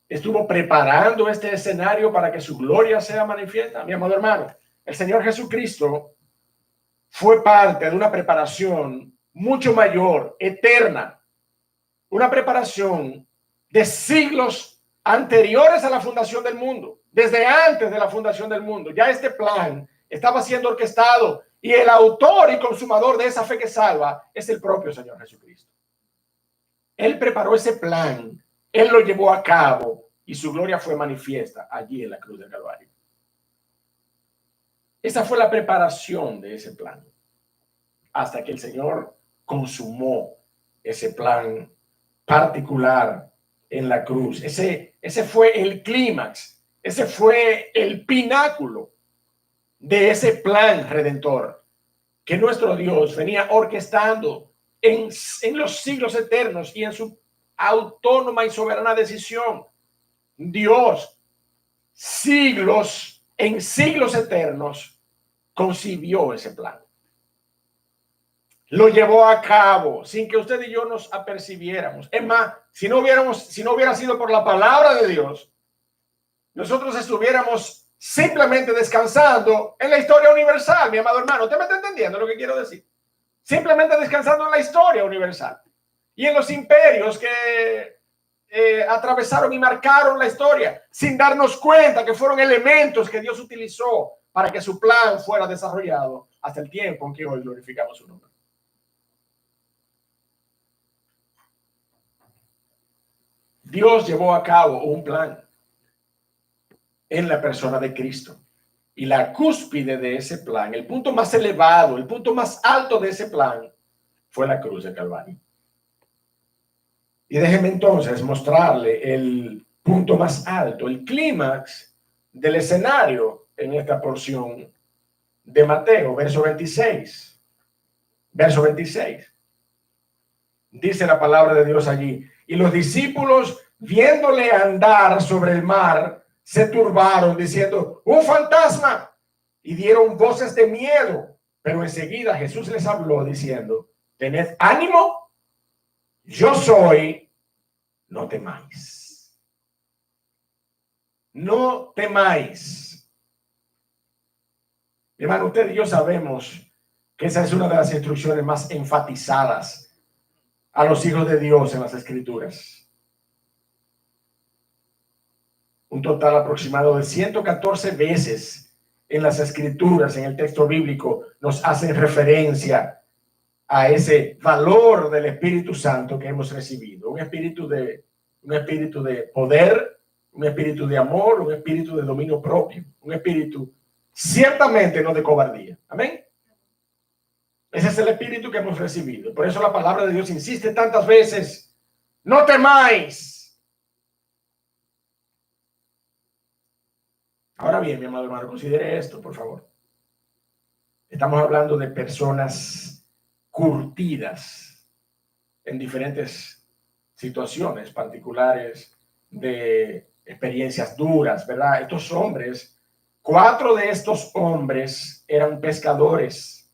estuvo preparando este escenario para que su gloria sea manifiesta? Mi amado hermano, el Señor Jesucristo fue parte de una preparación mucho mayor, eterna, una preparación de siglos anteriores a la fundación del mundo, desde antes de la fundación del mundo. Ya este plan estaba siendo orquestado y el autor y consumador de esa fe que salva es el propio Señor Jesucristo. Él preparó ese plan, Él lo llevó a cabo y su gloria fue manifiesta allí en la cruz del Calvario. Esa fue la preparación de ese plan, hasta que el Señor consumó ese plan particular en la cruz. Ese fue el clímax, ese fue el pináculo de ese plan redentor que nuestro Dios venía orquestando en los siglos eternos y en su autónoma y soberana decisión. Dios, en siglos eternos, concibió ese plan. Lo llevó a cabo sin que usted y yo nos apercibiéramos. Es más, si no hubiera sido por la palabra de Dios, nosotros estuviéramos simplemente descansando en la historia universal, mi amado hermano. ¿Usted me está entendiendo lo que quiero decir? Simplemente descansando en la historia universal y en los imperios que atravesaron y marcaron la historia sin darnos cuenta que fueron elementos que Dios utilizó para que su plan fuera desarrollado hasta el tiempo en que hoy glorificamos su nombre. Dios llevó a cabo un plan en la persona de Cristo. Y la cúspide de ese plan, el punto más elevado, el punto más alto de ese plan, fue la cruz de Calvario. Y déjeme entonces mostrarle el punto más alto, el clímax del escenario en esta porción de Mateo, verso 26. Verso 26. Dice la palabra de Dios allí. Y los discípulos, viéndole andar sobre el mar, se turbaron diciendo, ¡un fantasma! Y dieron voces de miedo. Pero enseguida Jesús les habló diciendo, tened ánimo, yo soy, no temáis. No temáis. Hermano, usted y yo sabemos que esa es una de las instrucciones más enfatizadas a los hijos de Dios en las Escrituras. Un total aproximado de 114 veces en las Escrituras, en el texto bíblico, nos hacen referencia a ese valor del Espíritu Santo que hemos recibido. Un espíritu de poder, un espíritu de amor, un espíritu de dominio propio, un espíritu ciertamente no de cobardía. Amén. Ese es el espíritu que hemos recibido. Por eso la palabra de Dios insiste tantas veces, no temáis. Ahora bien, mi amado hermano, considere esto, por favor. Estamos hablando de personas curtidas en diferentes situaciones particulares, de experiencias duras, ¿verdad? Estos hombres, 4 de estos hombres eran pescadores.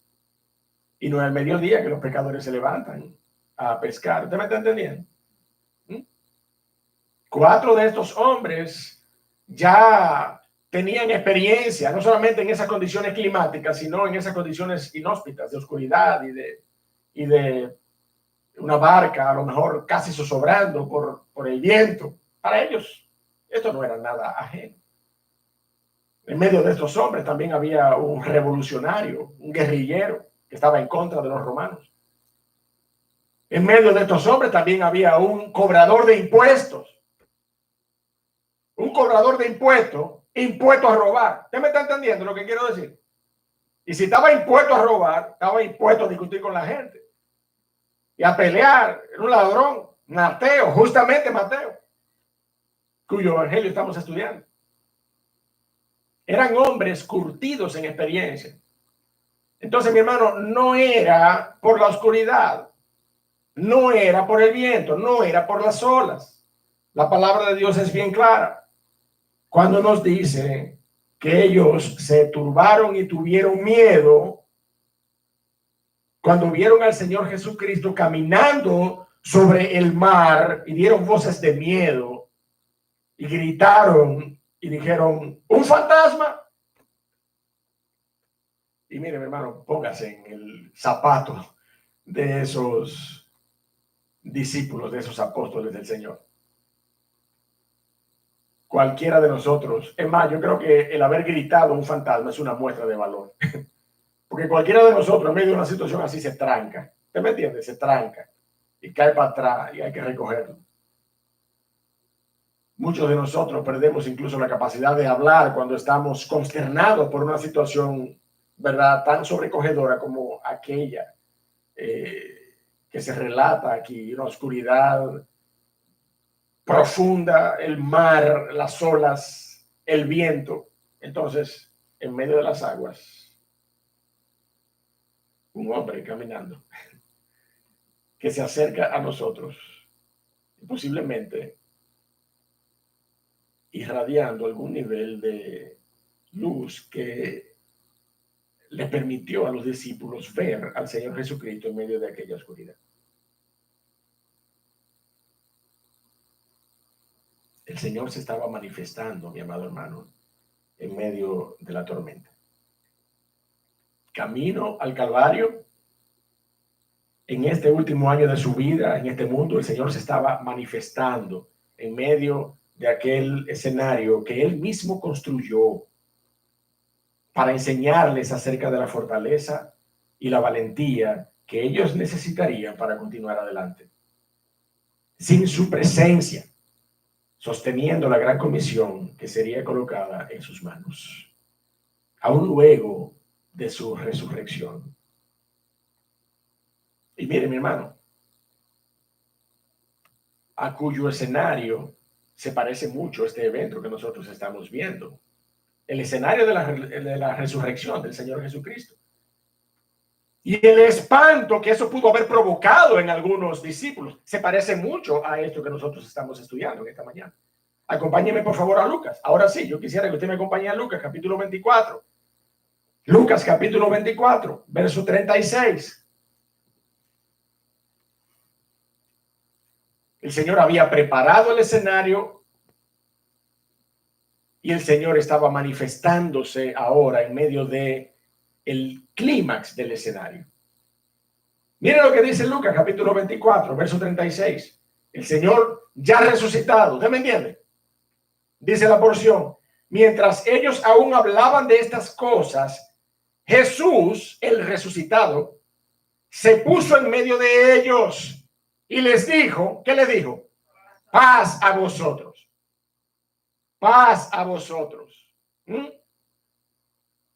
Y no es al mediodía que los pescadores se levantan a pescar. ¿Usted me está entendiendo? 4 de estos hombres ya tenían experiencia, no solamente en esas condiciones climáticas, sino en esas condiciones inhóspitas de oscuridad y de una barca, a lo mejor casi zozobrando por el viento. Para ellos, esto no era nada ajeno. En medio de estos hombres también había un revolucionario, un guerrillero que estaba en contra de los romanos. En medio de estos hombres también había un cobrador de impuestos. Un cobrador de impuestos, impuesto a robar. ¿Usted me está entendiendo lo que quiero decir? Y si estaba impuesto a robar, estaba impuesto a discutir con la gente y a pelear. Era un ladrón, Mateo, justamente Mateo, cuyo evangelio estamos estudiando. Eran hombres curtidos en experiencia. Entonces, mi hermano, no era por la oscuridad, no era por el viento, no era por las olas. La palabra de Dios es bien clara cuando nos dice que ellos se turbaron y tuvieron miedo cuando vieron al Señor Jesucristo caminando sobre el mar y dieron voces de miedo y gritaron y dijeron, ¿un fantasma? Y mire, mi hermano, póngase en el zapato de esos discípulos, de esos apóstoles del Señor. Cualquiera de nosotros, es más, yo creo que el haber gritado un fantasma es una muestra de valor. Porque cualquiera de nosotros en medio de una situación así se tranca. ¿Usted me entiende? Se tranca y cae para atrás y hay que recogerlo. Muchos de nosotros perdemos incluso la capacidad de hablar cuando estamos consternados por una situación, ¿verdad?, tan sobrecogedora como aquella que se relata aquí, una oscuridad profunda, el mar, las olas, el viento. Entonces, en medio de las aguas, un hombre caminando que se acerca a nosotros, posiblemente irradiando algún nivel de luz que le permitió a los discípulos ver al Señor Jesucristo en medio de aquella oscuridad. El Señor se estaba manifestando, mi amado hermano, en medio de la tormenta. Camino al Calvario, en este último año de su vida, en este mundo, el Señor se estaba manifestando en medio de aquel escenario que Él mismo construyó para enseñarles acerca de la fortaleza y la valentía que ellos necesitarían para continuar adelante. Sin su presencia, sosteniendo la gran comisión que sería colocada en sus manos, aún luego de su resurrección. Y mire, mi hermano, a cuyo escenario se parece mucho este evento que nosotros estamos viendo. El escenario de la resurrección del Señor Jesucristo. Y el espanto que eso pudo haber provocado en algunos discípulos se parece mucho a esto que nosotros estamos estudiando en esta mañana. Acompáñeme por favor a Lucas. Ahora sí, yo quisiera que usted me acompañe a Lucas, capítulo 24. Lucas, capítulo 24, verso 36. El Señor había preparado el escenario y el Señor estaba manifestándose ahora en medio de el clímax del escenario. Miren lo que dice Lucas, capítulo 24, verso 36. El Señor ya resucitado. ¿Usted me entiende? Dice la porción. Mientras ellos aún hablaban de estas cosas, Jesús, el resucitado, se puso en medio de ellos y les dijo, ¿qué les dijo? Paz a vosotros. Paz a vosotros.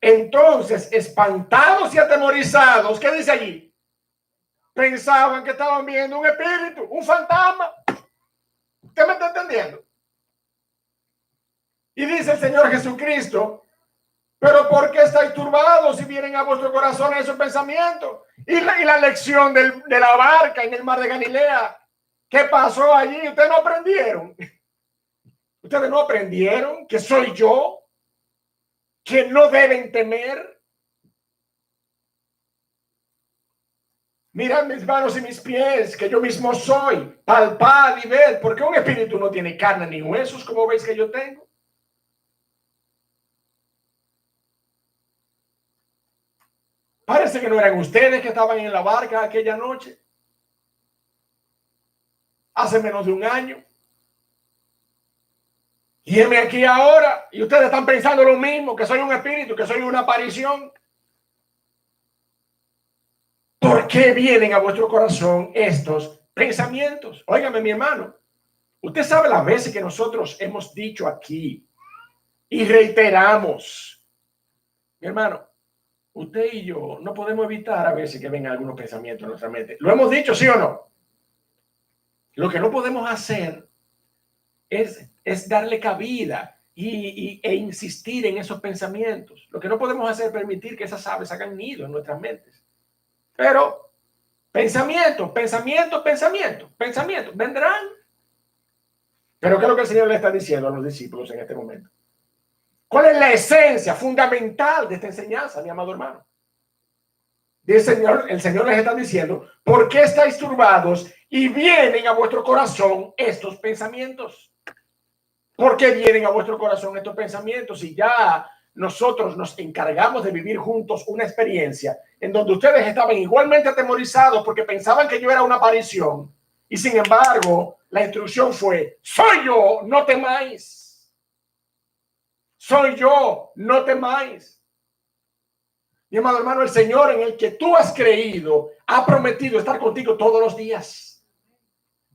Entonces, espantados y atemorizados, ¿qué dice allí? Pensaban que estaban viendo un espíritu, un fantasma. ¿Usted me está entendiendo? Y dice el Señor Jesucristo, pero ¿por qué estáis turbados si vienen a vuestro corazón esos pensamientos? Y la lección de la barca en el mar de Galilea, ¿qué pasó allí? ¿Ustedes no aprendieron? ¿Ustedes no aprendieron que soy yo? ¿Que no deben temer? Mirad mis manos y mis pies, que yo mismo soy. Palpad y ved, porque un espíritu no tiene carne ni huesos, como veis que yo tengo. Parece que no eran ustedes que estaban en la barca aquella noche, hace menos de un año. Y heme aquí ahora, y ustedes están pensando lo mismo, que soy un espíritu, que soy una aparición. ¿Por qué vienen a vuestro corazón estos pensamientos? Óigame, mi hermano, usted sabe las veces que nosotros hemos dicho aquí y reiteramos, mi hermano, usted y yo no podemos evitar a veces que vengan algunos pensamientos en nuestra mente. ¿Lo hemos dicho, sí o no? Lo que no podemos hacer es darle cabida e insistir en esos pensamientos. Lo que no podemos hacer es permitir que esas aves hagan nido en nuestras mentes. Pero pensamientos vendrán. Pero ¿qué es lo que el Señor le está diciendo a los discípulos en este momento? ¿Cuál es la esencia fundamental de esta enseñanza, mi amado hermano? El Señor les está diciendo, ¿por qué estáis turbados y vienen a vuestro corazón estos pensamientos? ¿Por qué vienen a vuestro corazón estos pensamientos? Y ya nosotros nos encargamos de vivir juntos una experiencia en donde ustedes estaban igualmente atemorizados porque pensaban que yo era una aparición. Y sin embargo, la instrucción fue, soy yo, no temáis. Soy yo, no temáis. Mi amado hermano, el Señor en el que tú has creído ha prometido estar contigo todos los días.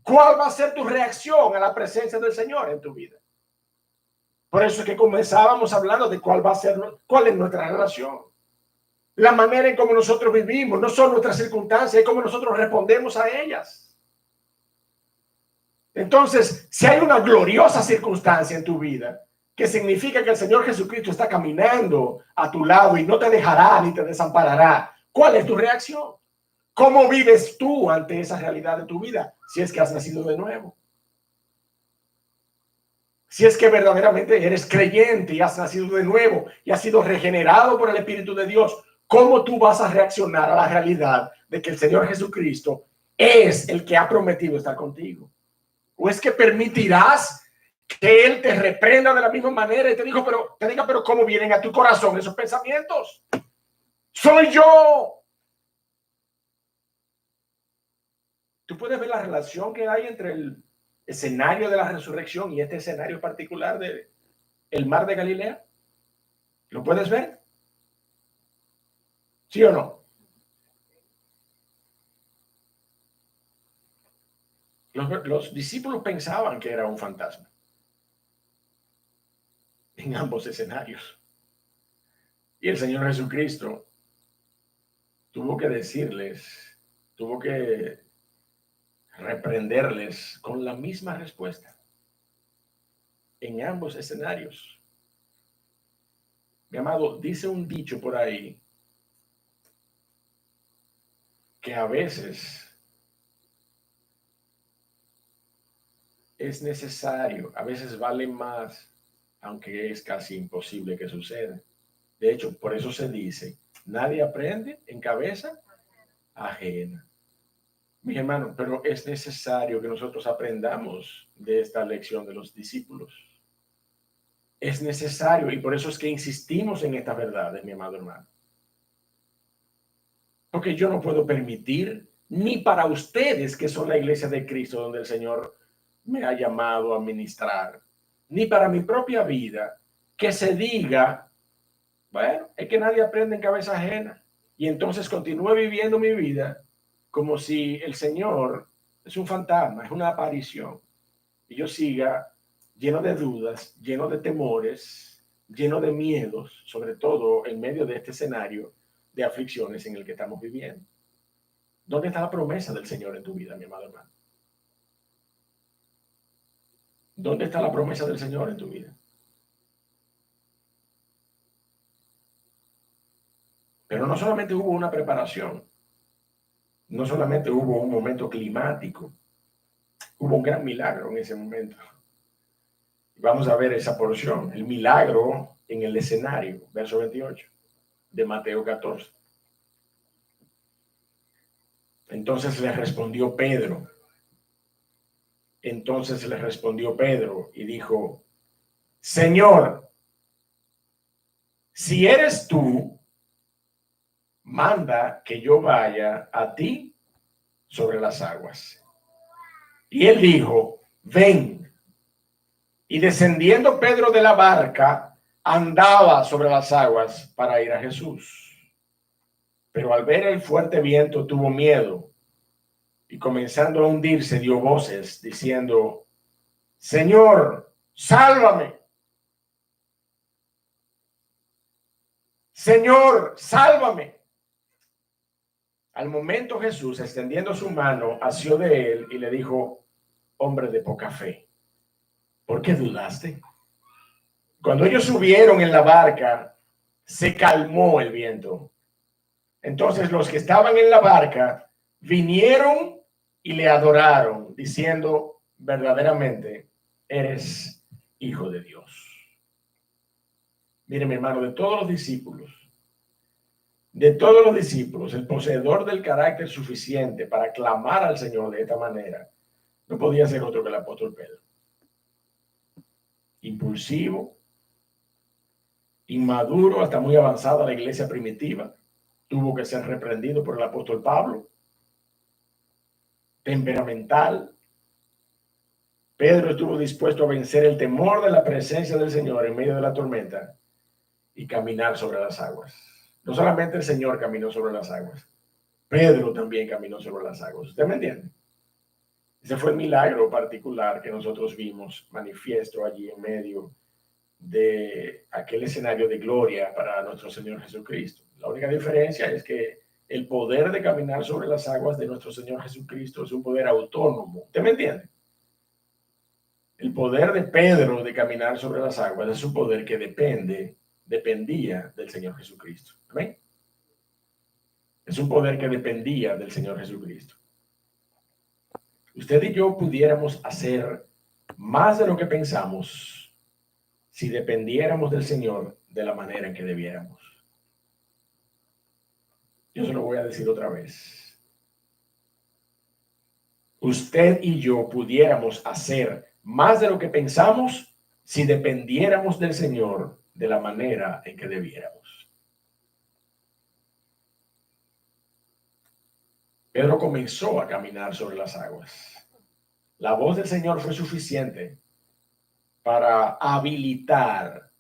¿Cuál va a ser tu reacción a la presencia del Señor en tu vida? Por eso es que comenzábamos hablando de cuál es nuestra relación. La manera en cómo nosotros vivimos, no son nuestras circunstancias, es cómo nosotros respondemos a ellas. Entonces, si hay una gloriosa circunstancia en tu vida, que significa que el Señor Jesucristo está caminando a tu lado y no te dejará ni te desamparará, ¿cuál es tu reacción? ¿Cómo vives tú ante esa realidad de tu vida? Si es que has nacido de nuevo. Si es que verdaderamente eres creyente y has nacido de nuevo y has sido regenerado por el Espíritu de Dios, ¿cómo tú vas a reaccionar a la realidad de que el Señor Jesucristo es el que ha prometido estar contigo? ¿O es que permitirás que Él te reprenda de la misma manera y te diga, pero ¿cómo vienen a tu corazón esos pensamientos? Soy yo. Tú puedes ver la relación que hay entre el escenario de la resurrección y este escenario particular de el mar de Galilea. ¿Lo puedes ver? ¿Sí o no? Los discípulos pensaban que era un fantasma en ambos escenarios. Y el Señor Jesucristo tuvo que decirles, tuvo que reprenderles con la misma respuesta en ambos escenarios. Mi amado, dice un dicho por ahí que a veces es necesario, a veces vale más, aunque es casi imposible que suceda. De hecho, por eso se dice, nadie aprende en cabeza ajena. Mi hermano, pero es necesario que nosotros aprendamos de esta lección de los discípulos. Es necesario y por eso es que insistimos en estas verdades, mi amado hermano. Porque yo no puedo permitir, ni para ustedes que son la iglesia de Cristo, donde el Señor me ha llamado a ministrar, ni para mi propia vida, que se diga, bueno, es que nadie aprende en cabeza ajena. Y entonces continúe viviendo mi vida como si el Señor es un fantasma, es una aparición. Y yo siga lleno de dudas, lleno de temores, lleno de miedos, sobre todo en medio de este escenario de aflicciones en el que estamos viviendo. ¿Dónde está la promesa del Señor en tu vida, mi amado hermano? ¿Dónde está la promesa del Señor en tu vida? Pero no solamente hubo una preparación, no solamente hubo un momento climático, hubo un gran milagro en ese momento. Vamos a ver esa porción, el milagro en el escenario, verso 28 de Mateo 14. Entonces le respondió Pedro. Y dijo, Señor, si eres tú, manda que yo vaya a ti sobre las aguas. Y él dijo, ven. Y descendiendo Pedro de la barca, andaba sobre las aguas para ir a Jesús. Pero al ver el fuerte viento tuvo miedo y comenzando a hundirse dio voces diciendo, Señor, sálvame. Señor, sálvame. Al momento Jesús, extendiendo su mano, asió de él y le dijo, hombre de poca fe, ¿por qué dudaste? Cuando ellos subieron en la barca, se calmó el viento. Entonces los que estaban en la barca vinieron y le adoraron, diciendo, verdaderamente, eres hijo de Dios. Mire, mi hermano, de todos los discípulos, de todos los discípulos, el poseedor del carácter suficiente para clamar al Señor de esta manera, no podía ser otro que el apóstol Pedro. Impulsivo, inmaduro, hasta muy avanzada la iglesia primitiva, tuvo que ser reprendido por el apóstol Pablo. Temperamental, Pedro estuvo dispuesto a vencer el temor de la presencia del Señor en medio de la tormenta y caminar sobre las aguas. No solamente el Señor caminó sobre las aguas, Pedro también caminó sobre las aguas. ¿Usted me entiende? Ese fue el milagro particular que nosotros vimos manifiesto allí en medio de aquel escenario de gloria para nuestro Señor Jesucristo. La única diferencia es que el poder de caminar sobre las aguas de nuestro Señor Jesucristo es un poder autónomo. ¿Usted me entiende? El poder de Pedro de caminar sobre las aguas es un poder que dependía del Señor Jesucristo. ¿Amén? Es un poder que dependía del Señor Jesucristo. Usted y yo pudiéramos hacer más de lo que pensamos si dependiéramos del Señor de la manera en que debiéramos. Yo se lo voy a decir otra vez. Usted y yo pudiéramos hacer más de lo que pensamos si dependiéramos del Señor de la manera en que debiéramos. Pedro comenzó a caminar sobre las aguas. La voz del Señor fue suficiente para habilitar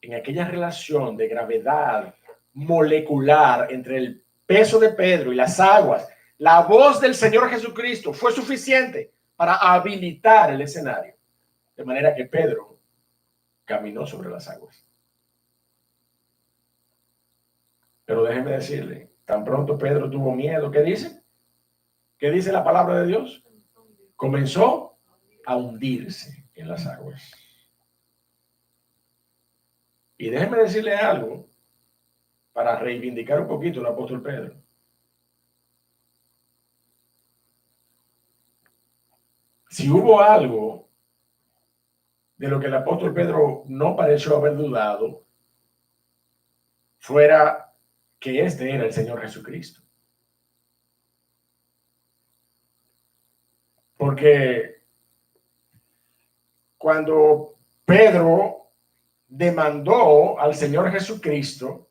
en aquella relación de gravedad molecular entre el peso de Pedro y las aguas. La voz del Señor Jesucristo fue suficiente para habilitar el escenario, de manera que Pedro caminó sobre las aguas. Pero déjeme decirle, tan pronto Pedro tuvo miedo, ¿qué dice? ¿Qué dice la palabra de Dios? Comenzó a hundirse en las aguas. Y déjeme decirle algo para reivindicar un poquito el apóstol Pedro. Si hubo algo de lo que el apóstol Pedro no pareció haber dudado, fuera que este era el Señor Jesucristo. Porque cuando Pedro demandó al Señor Jesucristo,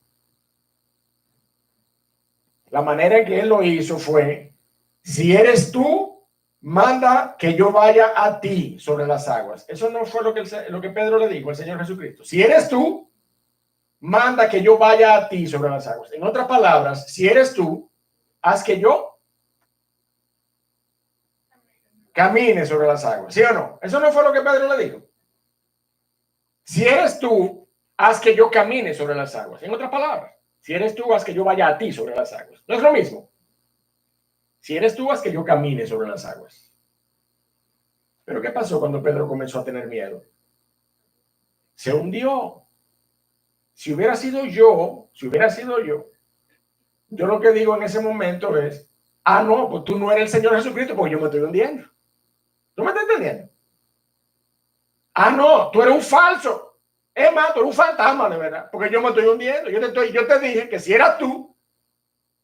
la manera en que él lo hizo fue: si eres tú, manda que yo vaya a ti sobre las aguas. Eso no fue lo que Pedro le dijo al Señor Jesucristo. Si eres tú, manda que yo vaya a ti sobre las aguas. En otras palabras, si eres tú, haz que yo camine sobre las aguas. ¿Sí o no? Eso no fue lo que Pedro le dijo. Si eres tú, haz que yo camine sobre las aguas. En otras palabras, si eres tú, haz que yo vaya a ti sobre las aguas. ¿No es lo mismo? Si eres tú, haz que yo camine sobre las aguas. Pero ¿qué pasó cuando Pedro comenzó a tener miedo? Se hundió. Si hubiera sido yo, yo lo que digo en ese momento es: ah, no, pues tú no eres el Señor Jesucristo porque yo me estoy hundiendo. ¿Tú me estás entendiendo? Ah, no, tú eres un falso. Es más, tú eres un fantasma, de verdad, porque yo me estoy hundiendo. Yo te dije que si eras tú,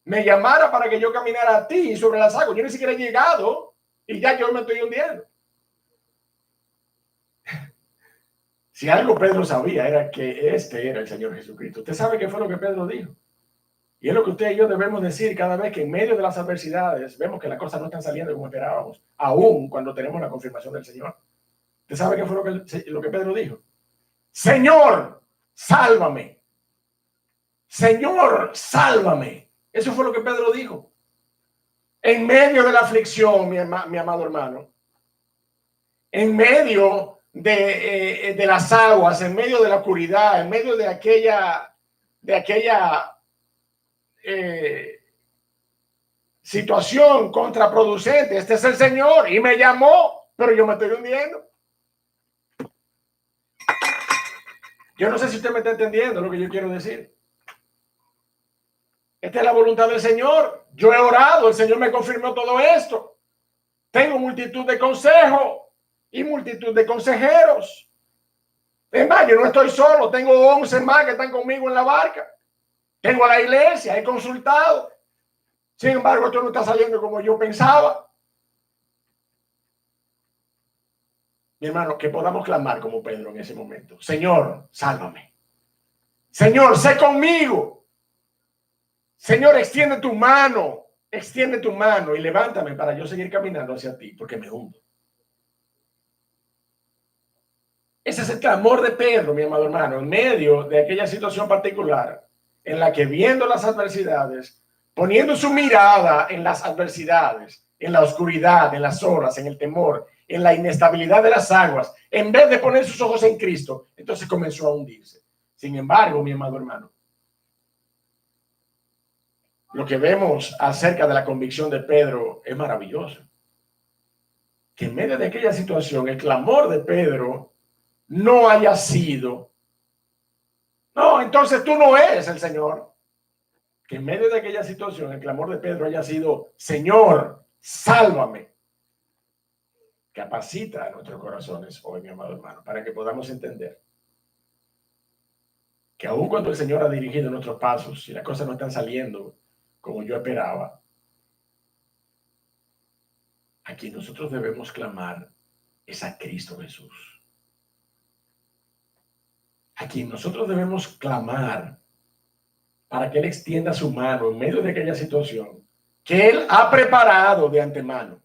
me llamara para que yo caminara a ti sobre las aguas. Yo ni siquiera he llegado y ya yo me estoy hundiendo. Si algo Pedro sabía era que este era el Señor Jesucristo. Usted sabe qué fue lo que Pedro dijo. Y es lo que usted y yo debemos decir cada vez que en medio de las adversidades vemos que las cosas no están saliendo como esperábamos, aún cuando tenemos la confirmación del Señor. ¿Usted sabe qué fue lo que Pedro dijo? Señor, sálvame. Señor, sálvame. Eso fue lo que Pedro dijo. En medio de la aflicción, mi amado hermano, en medio de las aguas, en medio de la oscuridad, en medio de aquella situación contraproducente, este es el Señor y me llamó, pero yo me estoy hundiendo. Yo no sé si usted me está entendiendo lo que yo quiero decir. Esta es la voluntad del Señor. Yo he orado, el Señor me confirmó todo esto. Tengo multitud de consejos y multitud de consejeros. Es más, yo no estoy solo, tengo 11 más que están conmigo en la barca. Tengo a la iglesia, he consultado. Sin embargo, esto no está saliendo como yo pensaba. Mi hermano, que podamos clamar como Pedro en ese momento. Señor, sálvame. Señor, sé conmigo. Señor, extiende tu mano y levántame para yo seguir caminando hacia ti, porque me hundo. Ese es el clamor de Pedro, mi amado hermano, en medio de aquella situación particular en la que, viendo las adversidades, poniendo su mirada en las adversidades, en la oscuridad, en las olas, en el temor, en la inestabilidad de las aguas, en vez de poner sus ojos en Cristo, entonces comenzó a hundirse. Sin embargo, mi amado hermano, lo que vemos acerca de la convicción de Pedro es maravilloso. Que en medio de aquella situación, el clamor de Pedro no haya sido, no, entonces tú no eres el Señor. Que en medio de aquella situación, el clamor de Pedro haya sido, Señor, sálvame. Capacita a nuestros corazones hoy, mi amado hermano, para que podamos entender que aun cuando el Señor ha dirigido nuestros pasos y las cosas no están saliendo como yo esperaba, a quien nosotros debemos clamar es a Cristo Jesús. A quien nosotros debemos clamar para que Él extienda su mano en medio de aquella situación que Él ha preparado de antemano,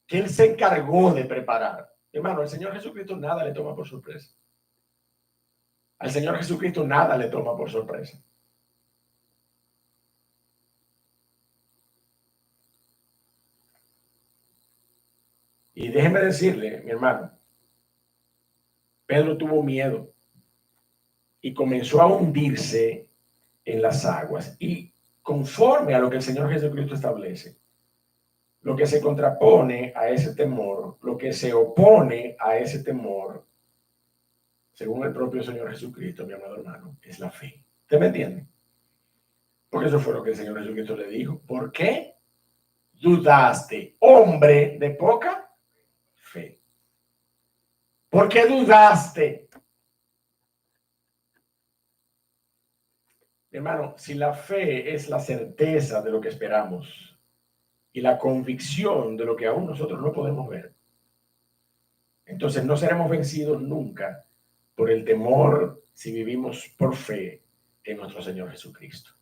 que Él se encargó de preparar. Hermano, al Señor Jesucristo nada le toma por sorpresa. Al Señor Jesucristo nada le toma por sorpresa. Y déjeme decirle, mi hermano, Pedro tuvo miedo y comenzó a hundirse en las aguas. Y conforme a lo que el Señor Jesucristo establece, lo que se contrapone a ese temor, lo que se opone a ese temor, según el propio Señor Jesucristo, mi amado hermano, es la fe. ¿Usted me entiende? Porque eso fue lo que el Señor Jesucristo le dijo. ¿Por qué dudaste, hombre de poca fe? ¿Por qué dudaste? Hermano, si la fe es la certeza de lo que esperamos y la convicción de lo que aún nosotros no podemos ver, entonces no seremos vencidos nunca por el temor si vivimos por fe en nuestro Señor Jesucristo.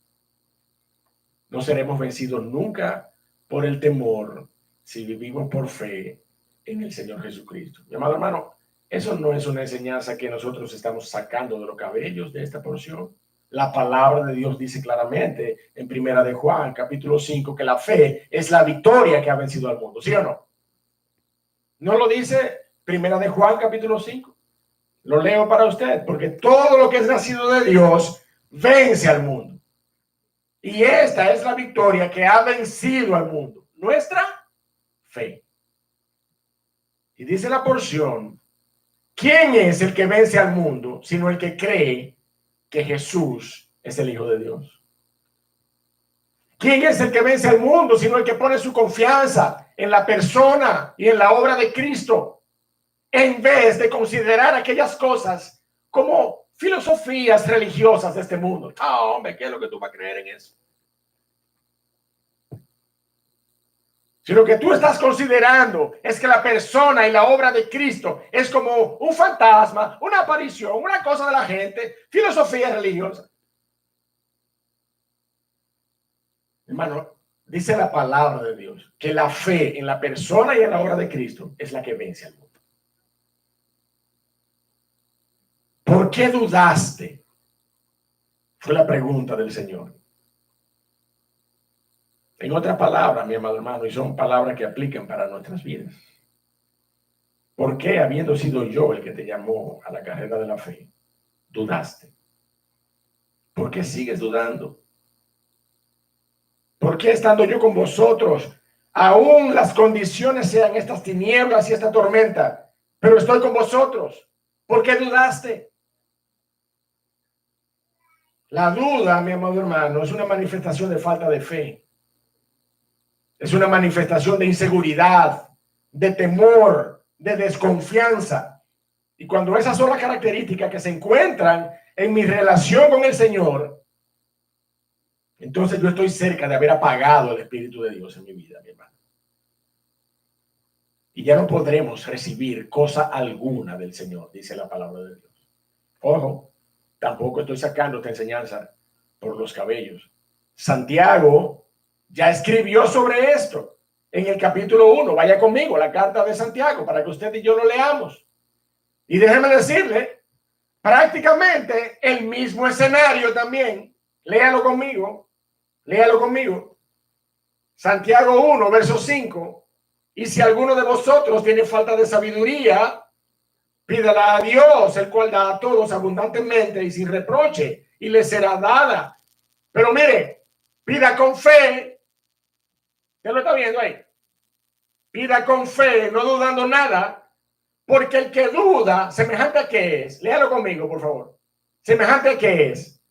No seremos vencidos nunca por el temor si vivimos por fe en el Señor Jesucristo. Mi amado hermano, eso no es una enseñanza que nosotros estamos sacando de los cabellos de esta porción. La palabra de Dios dice claramente en Primera de Juan, capítulo 5, que la fe es la victoria que ha vencido al mundo. ¿Sí o no? ¿No lo dice Primera de Juan, capítulo 5? Lo leo para usted, porque todo lo que es nacido de Dios vence al mundo. Y esta es la victoria que ha vencido al mundo. Nuestra fe. Y dice la porción, ¿quién es el que vence al mundo sino el que cree que Jesús es el Hijo de Dios? ¿Quién es el que vence al mundo sino el que pone su confianza en la persona y en la obra de Cristo, en vez de considerar aquellas cosas como filosofías religiosas de este mundo? Hombre, ¿qué es lo que tú vas a creer en eso? Si lo que tú estás considerando es que la persona y la obra de Cristo es como un fantasma, una aparición, una cosa de la gente, filosofía religiosa. Hermano, dice la palabra de Dios que la fe en la persona y en la obra de Cristo es la que vence al mundo. ¿Por qué dudaste? Fue la pregunta del Señor. En otras palabras, mi amado hermano, y son palabras que aplican para nuestras vidas. ¿Por qué, habiendo sido yo el que te llamó a la carrera de la fe, dudaste? ¿Por qué sigues dudando? ¿Por qué, estando yo con vosotros, aún las condiciones sean estas tinieblas y esta tormenta, pero estoy con vosotros? ¿Por qué dudaste? La duda, mi amado hermano, es una manifestación de falta de fe. Es una manifestación de inseguridad, de temor, de desconfianza. Y cuando esas son las características que se encuentran en mi relación con el Señor, entonces yo estoy cerca de haber apagado el Espíritu de Dios en mi vida, mi hermano. Y ya no podremos recibir cosa alguna del Señor, dice la palabra de Dios. Ojo, tampoco estoy sacando esta enseñanza por los cabellos. Santiago ya escribió sobre esto en el capítulo 1. Vaya conmigo, la carta de Santiago, para que usted y yo lo leamos. Y déjeme decirle, prácticamente el mismo escenario también. Léalo conmigo. Léalo conmigo. Santiago 1, verso 5. Y si alguno de vosotros tiene falta de sabiduría, pídala a Dios, el cual da a todos abundantemente y sin reproche, y le será dada. Pero mire, pida con fe. ¿Ya lo está viendo ahí? Pida con fe, no dudando nada, porque el que duda, semejante a qué es. Léalo conmigo, por favor. Semejante a qué es.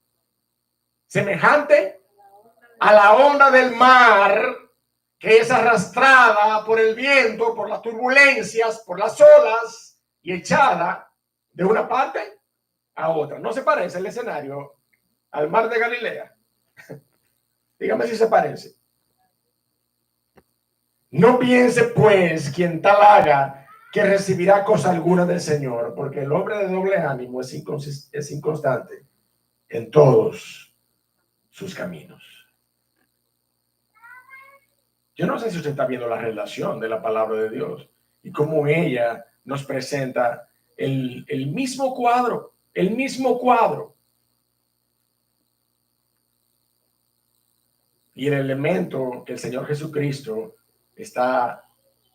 Semejante a la onda del mar, que es arrastrada por el viento, por las turbulencias, por las olas y echada de una parte a otra. ¿No se parece el escenario al mar de Galilea? Dígame si se parece. No piense pues quien tal haga que recibirá cosa alguna del Señor, porque el hombre de doble ánimo es inconstante en todos sus caminos. Yo no sé si usted está viendo la relación de la palabra de Dios y cómo ella nos presenta el mismo cuadro, el mismo cuadro. Y el elemento que el Señor Jesucristo está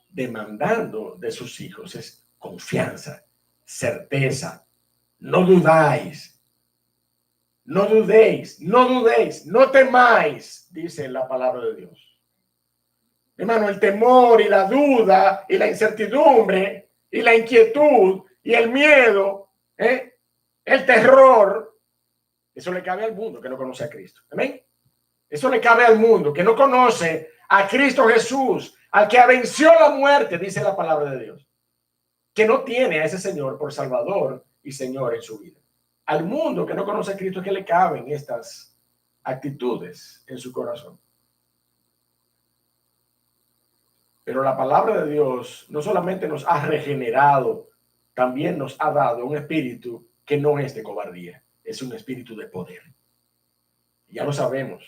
demandando de sus hijos es confianza, certeza. No dudáis, no dudéis, no dudéis, no temáis, dice la palabra de Dios. Hermano, el temor y la duda y la incertidumbre y la inquietud y el miedo, el terror, eso le cabe al mundo que no conoce a Cristo. Amén. Eso le cabe al mundo que no conoce a Cristo Jesús, al que venció la muerte, dice la palabra de Dios, que no tiene a ese Señor por Salvador y Señor en su vida. Al mundo que no conoce a Cristo, que le caben estas actitudes en su corazón. Pero la palabra de Dios no solamente nos ha regenerado, también nos ha dado un espíritu que no es de cobardía, es un espíritu de poder. Ya lo sabemos,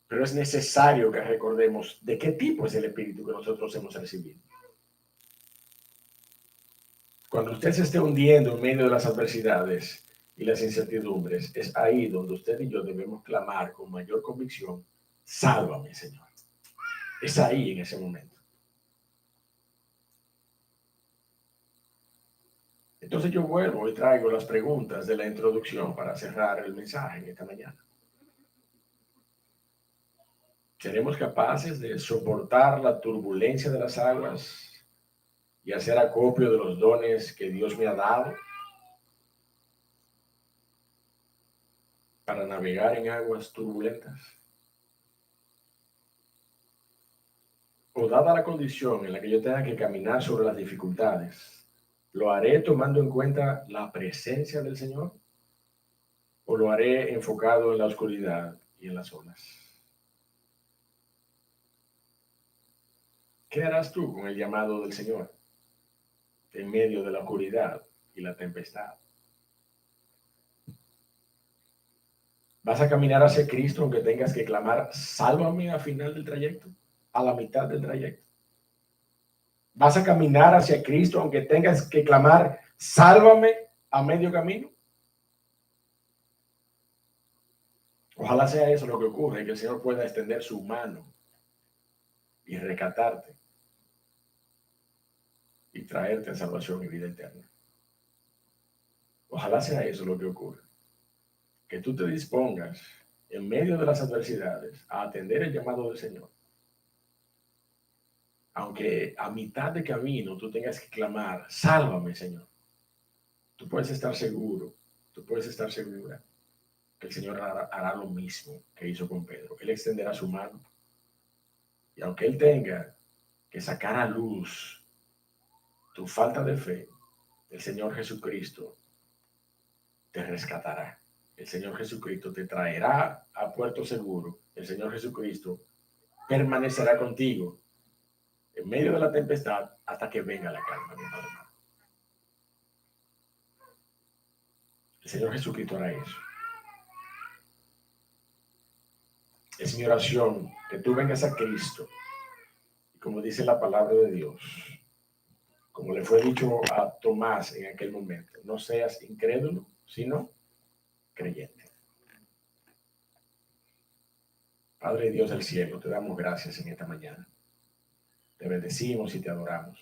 pero es necesario que recordemos de qué tipo es el espíritu que nosotros hemos recibido. Cuando usted se esté hundiendo en medio de las adversidades y las incertidumbres, es ahí donde usted y yo debemos clamar con mayor convicción: sálvame, Señor. Es ahí, en ese momento. Entonces yo vuelvo y traigo las preguntas de la introducción para cerrar el mensaje en esta mañana. ¿Seremos capaces de soportar la turbulencia de las aguas y hacer acopio de los dones que Dios me ha dado para navegar en aguas turbulentas? O dada la condición en la que yo tenga que caminar sobre las dificultades, ¿lo haré tomando en cuenta la presencia del Señor? ¿O lo haré enfocado en la oscuridad y en las olas? ¿Qué harás tú con el llamado del Señor en medio de la oscuridad y la tempestad? ¿Vas a caminar hacia Cristo aunque tengas que clamar, sálvame al final del trayecto, a la mitad del trayecto? ¿Vas a caminar hacia Cristo aunque tengas que clamar, sálvame a medio camino? Ojalá sea eso lo que ocurre, que el Señor pueda extender su mano y rescatarte y traerte a salvación y vida eterna. Ojalá sea eso lo que ocurre. Que tú te dispongas en medio de las adversidades a atender el llamado del Señor. Aunque a mitad de camino tú tengas que clamar, sálvame, Señor. Tú puedes estar seguro, tú puedes estar segura que el Señor hará lo mismo que hizo con Pedro. Él extenderá su mano. Y aunque Él tenga que sacar a luz tu falta de fe, el Señor Jesucristo te rescatará. el Señor Jesucristo te traerá a puerto seguro. El Señor Jesucristo permanecerá contigo en medio de la tempestad hasta que venga la calma, mi hermano. El Señor Jesucristo hará eso. Es mi oración que tú vengas a Cristo. Y como dice la palabra de Dios, como le fue dicho a Tomás en aquel momento, no seas incrédulo, sino creyente. Padre Dios del cielo, te damos gracias en esta mañana. Te bendecimos y te adoramos.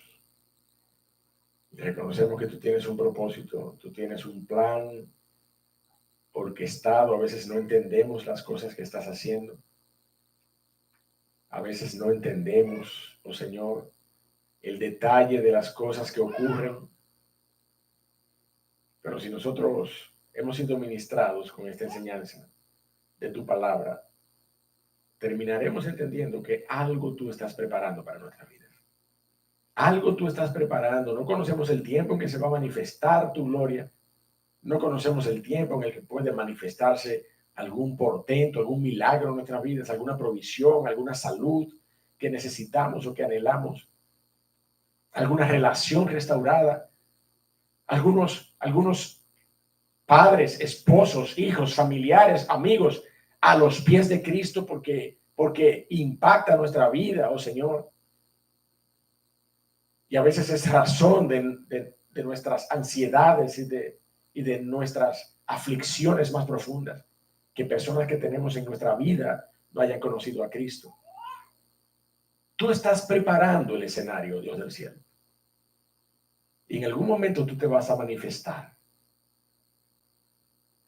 Y reconocemos que tú tienes un propósito, tú tienes un plan orquestado. A veces no entendemos las cosas que estás haciendo. A veces no entendemos, oh Señor, el detalle de las cosas que ocurren. Pero si nosotros hemos sido ministrados con esta enseñanza de tu palabra, terminaremos entendiendo que algo tú estás preparando para nuestra vida. Algo tú estás preparando. No conocemos el tiempo en que se va a manifestar tu gloria. No conocemos el tiempo en el que puede manifestarse algún portento, algún milagro en nuestras vidas, alguna provisión, alguna salud que necesitamos o que anhelamos, alguna relación restaurada, algunos padres, esposos, hijos, familiares, amigos a los pies de Cristo porque impacta nuestra vida, oh Señor. Y a veces es razón de nuestras ansiedades y de nuestras aflicciones más profundas, que personas que tenemos en nuestra vida no hayan conocido a Cristo. Tú estás preparando el escenario, Dios del cielo. Y en algún momento tú te vas a manifestar.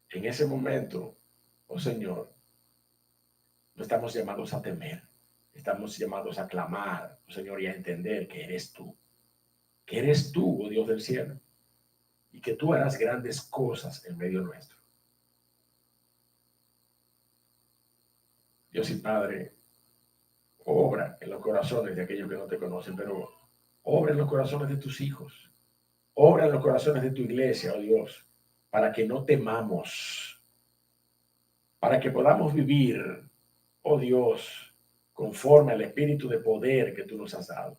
En ese momento, oh Señor, no estamos llamados a temer. Estamos llamados a clamar, oh Señor, y a entender que eres tú. Que eres tú, oh Dios del cielo. Y que tú harás grandes cosas en medio nuestro. Dios y Padre, obra en los corazones de aquellos que no te conocen, pero obra en los corazones de tus hijos. Obra en los corazones de tu iglesia, oh Dios, para que no temamos, para que podamos vivir, oh Dios, conforme al espíritu de poder que tú nos has dado,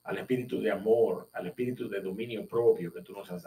al espíritu de amor, al espíritu de dominio propio que tú nos has dado.